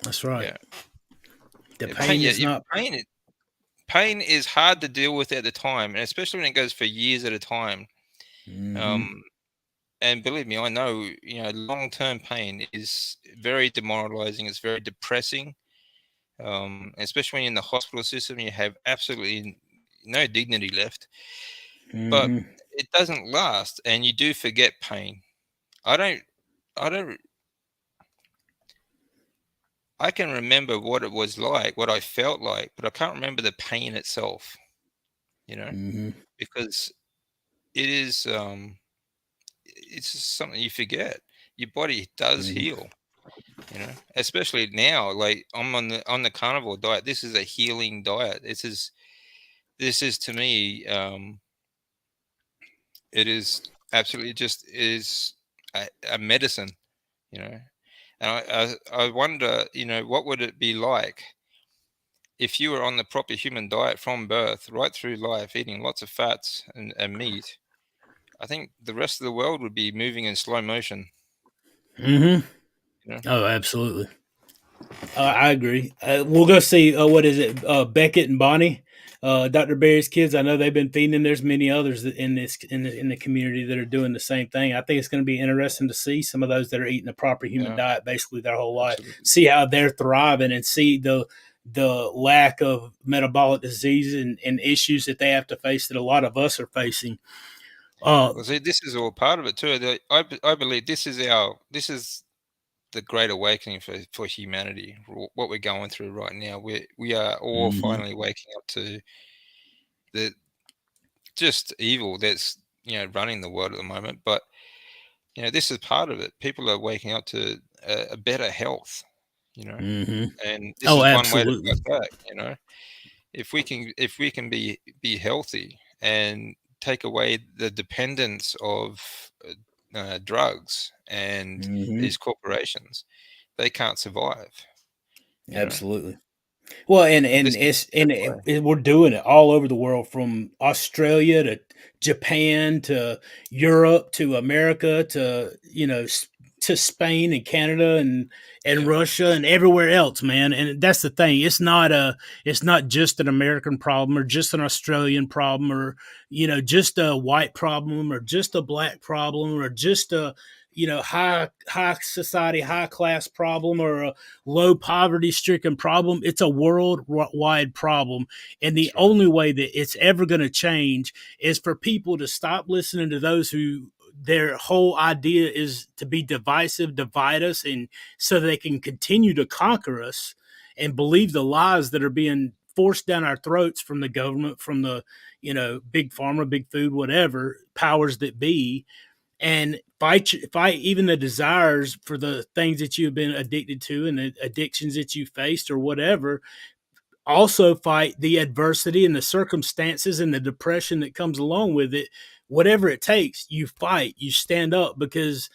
That's right. Yeah, The yeah, pain. pain Yeah, is not. pain. pain is hard to deal with at the time, and especially when it goes for years at a time. Mm-hmm. Um, and believe me, I know, long-term pain is very demoralizing. It's very depressing. Especially when you're in the hospital system, you have absolutely no dignity left. But Mm-hmm. it doesn't last, and you do forget pain. I don't. I don't. I can remember what it was like, what I felt like, but I can't remember the pain itself. You know, Mm-hmm. because it is. It's just something you forget. Your body does Mm-hmm. heal. Especially now. Like I'm on the carnivore diet. This is a healing diet. This is to me. It is absolutely just is a medicine. You know, and I wonder. What would it be like if you were on the proper human diet from birth right through life, eating lots of fats and meat? I think the rest of the world would be moving in slow motion. Mm-hmm. You know, Oh, absolutely. I agree. We'll go see what is it, Beckett and Bonnie, Dr. Barry's kids. I know they've been feeding. There's many others in this in the community that are doing the same thing. I think it's going to be interesting to see some of those that are eating a proper human yeah, diet basically their whole life. absolutely. See how they're thriving and see the lack of metabolic disease and issues that they have to face that a lot of us are facing. Uh, Well, see, this is all part of it too. I believe this is the great awakening for humanity. What we're going through right now, we are all mhm, finally waking up to the just evil that's running the world at the moment. But this is part of it. People are waking up to a better health. You know, mhm. and this Oh, is one way to absolutely. fight back. If we can be healthy and take away the dependence of drugs and Hmm. these corporations, they can't survive. You know, Absolutely. Well, this is the way. we're doing it all over the world, from Australia to Japan to Europe to America to to Spain and Canada and Yeah, Russia and everywhere else, man. And that's the thing. It's not just an American problem or just an Australian problem or just a white problem or just a black problem or just a high society high class problem or a low poverty stricken problem. It's a worldwide problem. And the that's right. only way that it's ever going to change is for people to stop listening to those who their whole idea is to be divisive, divide us, and so they can continue to conquer us and believe the lies that are being forced down our throats from the government, from the, big pharma, big food, whatever powers that be, and fight even the desires for the things that you've been addicted to and the addictions that you faced or whatever. Also fight the adversity and the circumstances and the depression that comes along with it. Whatever it takes, you fight, you stand up, because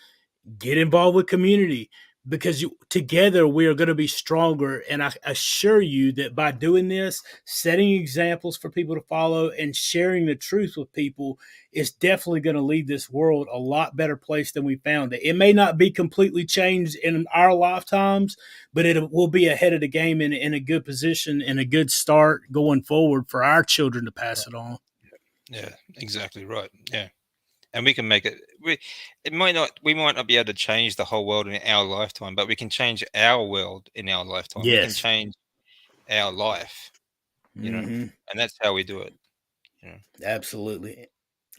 get involved with community, because together we are going to be stronger. And I assure you that by doing this, setting examples for people to follow and sharing the truth with people is definitely going to leave this world a lot better place than we found it. It may not be completely changed in our lifetimes, but it will be ahead of the game in a good position and a good start going forward for our children to pass Right. it on. Yeah, exactly right. Yeah, and we can make it. We might not be able to change the whole world in our lifetime, but we can change our world in our lifetime. We can Yes. change our life. Mm-hmm. And that's how we do it. You know. Absolutely.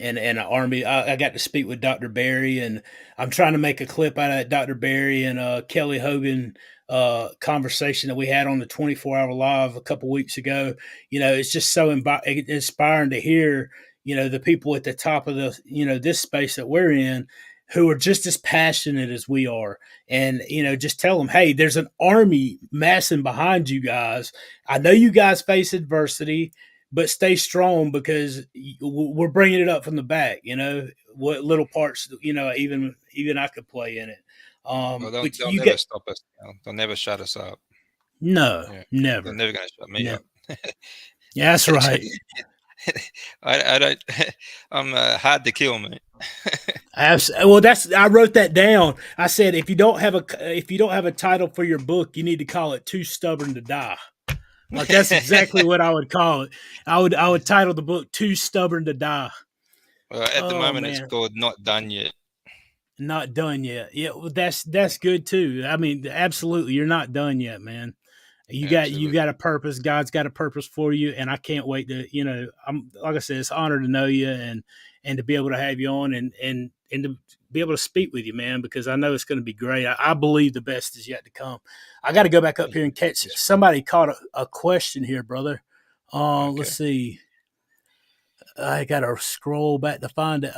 And Army, I got to speak with Dr. Barry, and I'm trying to make a clip out of Dr. Barry and Kelly Hogan conversation that we had on the 24-hour live a couple weeks ago. It's just so inspiring to hear, the people at the top of the, this space that we're in, who are just as passionate as we are. And, just tell them, hey, there's an army massing behind you guys. I know you guys face adversity, but stay strong, because we're bringing it up from the back. What little parts, even I could play in it. Well, they'll But they'll you never get stop us now. They'll never shut us up. no, Yeah, they're never, never going to shut me no. up. Yeah, that's right. I don't. I'm hard to kill, mate. Well, I wrote that down. I said if you don't have a title for your book, you need to call it "Too Stubborn to Die." Like that's exactly what I would call it. I would title the book "Too Stubborn to Die." Well, at the Oh moment, it's man, called Not Done Yet. not done yet. Yeah, well, that's good too. I mean, absolutely, you're not done yet, man. You got a Absolutely. purpose. God's got a purpose for you, and I can't wait to I'm like I said, it's an honor to know you and to be able to have you on and to be able to speak with you, man, because I know it's going to be great. I believe the best is yet to come. I got to go back up Thank here you. and catch Yes, brother. somebody caught a question here, brother. Let's Okay. see. I got to scroll back to find it.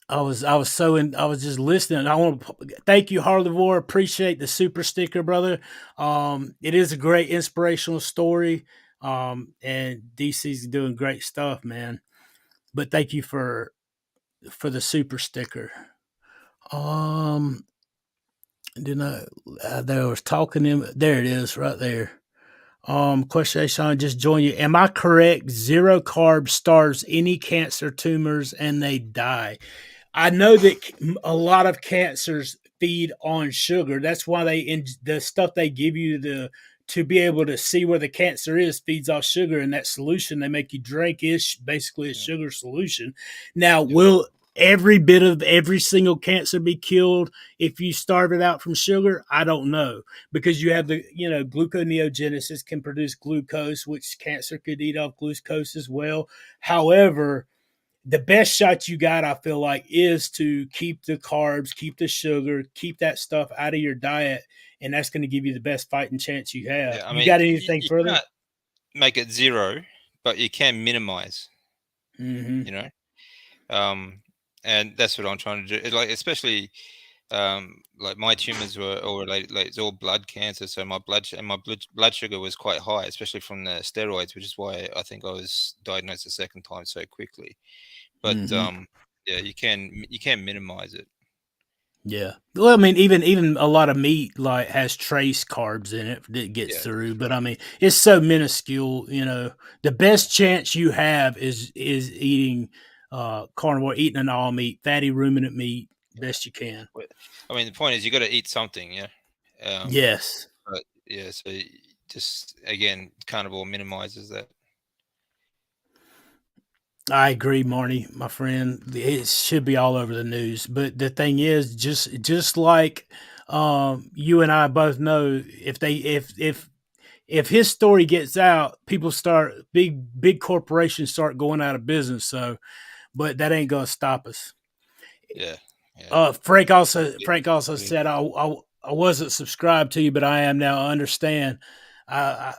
I was just listening. I want to thank you, Harlivore. Appreciate the super sticker, brother. It is a great inspirational story. And DC's doing great stuff, man. But thank you for the super sticker. Um, didn't there was talking him. There it is, right there. Question, Sean, just join you. Am I correct? Zero carb starves any cancer tumors and they die. I know that a lot of cancers feed on sugar. That's why the stuff they give you to be able to see where the cancer is feeds off sugar, and that solution they make you drink is basically a Yeah. sugar solution. Now, Yeah. will every bit of every single cancer be killed if you starve it out from sugar? I don't know, because you have the gluconeogenesis can produce glucose, which cancer could eat off glucose as well. However, the best shot you got, I feel like, is to keep the carbs, keep the sugar, keep that stuff out of your diet, and that's going to give you the best fighting chance you have. Yeah. I You mean, got anything you further? can't make it zero, but you can minimize. Mm-hmm. You know, um, and that's what I'm trying to do. Like, especially like my tumors were all related. Like, it's all blood cancer, so my blood sugar was quite high, especially from the steroids, which is why I think I was diagnosed the second time so quickly. But Mm-hmm. yeah, you can minimize it. Yeah. Well, I mean, even a lot of meat like has trace carbs in it that gets Yeah, through, that's but right. I mean, it's so minuscule. The best chance you have is eating carnivore, eating an all meat, fatty ruminant meat, Yeah. best you can. But, I mean, the point is you got to eat something, yeah. Yes. But yeah, so just again, carnivore minimizes that. I agree, Marty, my friend. It should be all over the news. But the thing is, just like you and I both know, if his story gets out, people start big corporations start going out of business. So, but that ain't gonna stop us. Yeah, yeah. Frank Getting also getting said I wasn't subscribed to you, but I am now. I understand. I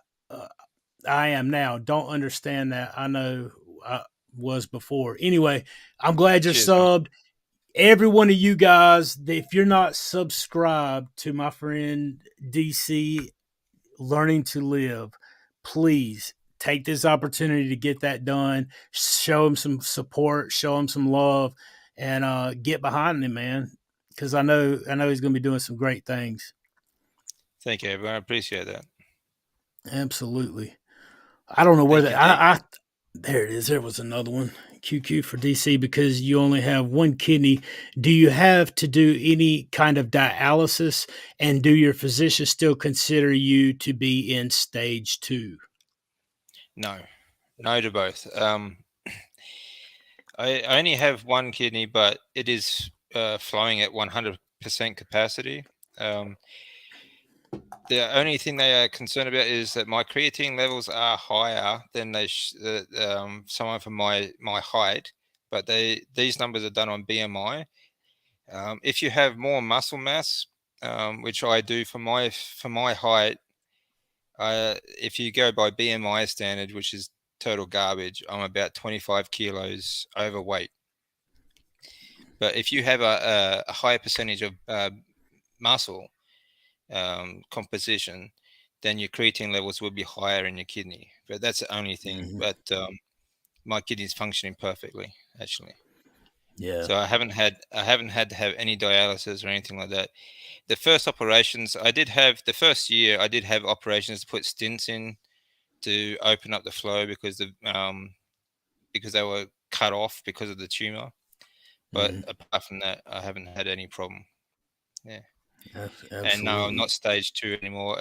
I am now. Don't understand that. I know I was before. Anyway, I'm glad you're Cheers, man. subbed. Every one of you guys, if you're not subscribed to my friend DC Learning to Live, please take this opportunity to get that done. Show him some support, show him some love, and get behind him, man. Because I know he's going to be doing some great things. Thank you, everyone. I appreciate that. Absolutely. I don't know where Thank that. you, D. I there it is. There was another one. QQ for DC because you only have one kidney. Do you have to do any kind of dialysis? And do your physician still consider you to be in stage two? No, no to both. I only have one kidney, but it is flowing at 100% capacity. Um, the only thing they are concerned about is that my creatine levels are higher than someone from my height, but these numbers are done on BMI. If you have more muscle mass, which I do for my height, if you go by BMI standard, which is total garbage, I'm about 25 kilos overweight. But if you have a higher percentage of muscle composition, then your creatine levels will be higher in your kidney. But that's the only thing. Mhm. But my kidney is functioning perfectly, actually. Yeah. So I haven't had to have any dialysis or anything like that. The first operations I did have, the first year I did have operations to put stents in to open up the flow because they were cut off because of the tumor. But Mhm. apart from that, I haven't had any problem. Yeah. And no, I'm Absolutely. not stage two anymore.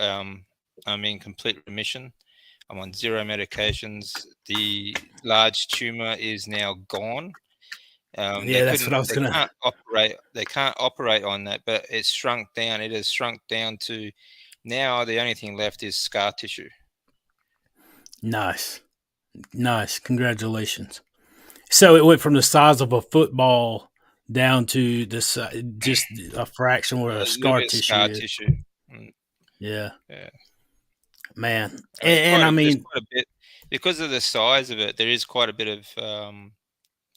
I'm in complete remission. I'm on 0 medications. The large tumor is now gone. They Yeah, that's what couldn't. I was They gonna. can't operate. They can't operate on that, but it's shrunk down. It has shrunk down to now the only thing left is scar tissue. Nice, nice. Congratulations. So it went from the size of a football down to this, just a fraction where A a little scar bit of scar tissue is. tissue. Mm, Yeah, yeah. man. So it's And quite I a. There's mean, quite a bit because of the size of it. There is quite a bit of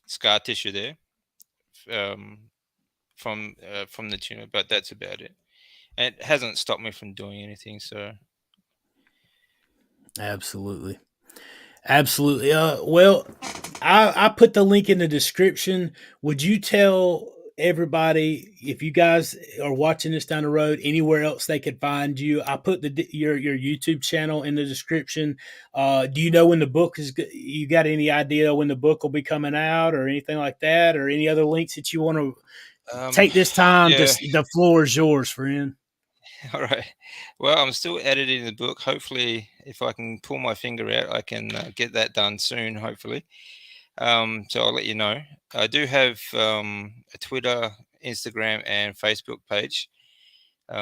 scar tissue there um, from the tumor, but that's about it. And it hasn't stopped me from doing anything. So absolutely. Absolutely. Well, I put the link in the description. Would you tell everybody, if you guys are watching this down the road, anywhere else they could find you? I put your YouTube channel in the description. Do you know when the book is? You got any idea when the book will be coming out, or anything like that, or any other links that you want to um, take this time? yeah. The floor is yours, friend. All right. Well, I'm still editing the book. Hopefully, if I can pull my finger out, I can get that done soon. Hopefully. So I'll let you know. I do have a Twitter, Instagram, and Facebook page.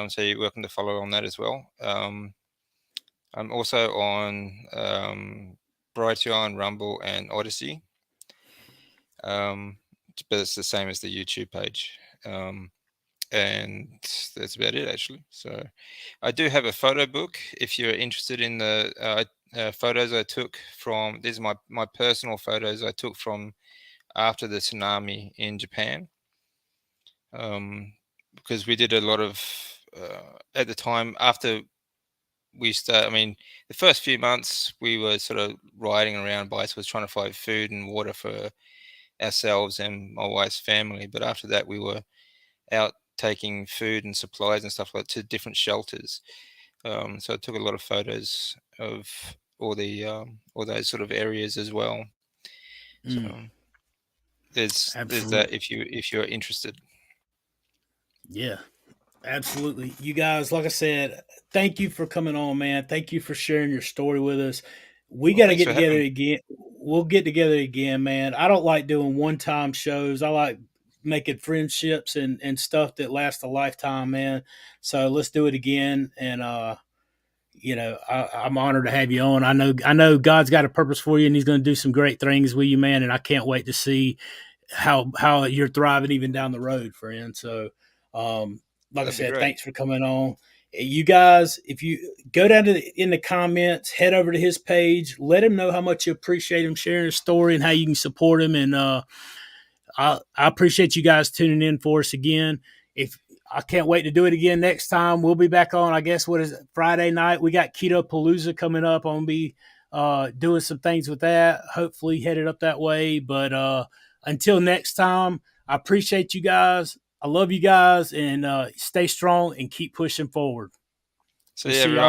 So you're welcome to follow on that as well. I'm also on Brighteon, Rumble, and Odyssey. But it's the same as the YouTube page. And that's about it, actually. So I do have a photo book if you're interested in the photos I took from. These are my personal photos I took from after the tsunami in Japan. Because we did a lot of at the time after we start. I mean, the first few months we were sort of riding around bicycles trying to find food and water for ourselves and my wife's family. But after that, we were out taking food and supplies and stuff like that to different shelters. So I took a lot of photos of all those sort of areas as well. So Mm, there's that absolutely. if you're interested. Yeah. Absolutely. You guys, like I said, thank you for coming on, man. Thank you for sharing your story with us. We Well, got to thanks get for having together me. again. We'll get together again, man. I don't like doing one time shows. I like making friendships and stuff that lasts a lifetime, man. So let's do it again. And, I'm honored to have you on. I know God's got a purpose for you and he's going to do some great things with you, man. And I can't wait to see how you're thriving even down the road, friend. So, like I That'd be said, great. thanks for coming on. You guys, if you go down to in the comments, head over to his page, let him know how much you appreciate him sharing his story and how you can support him. And I appreciate you guys tuning in for us again. If I can't wait to do it again next time. We'll be back on, I guess, what is it, Friday night? We got Keto Palooza coming up. I'm going to be doing some things with that, hopefully headed up that way. But until next time, I appreciate you guys. I love you guys, and stay strong and keep pushing forward. We'll See you, see everyone. y'all.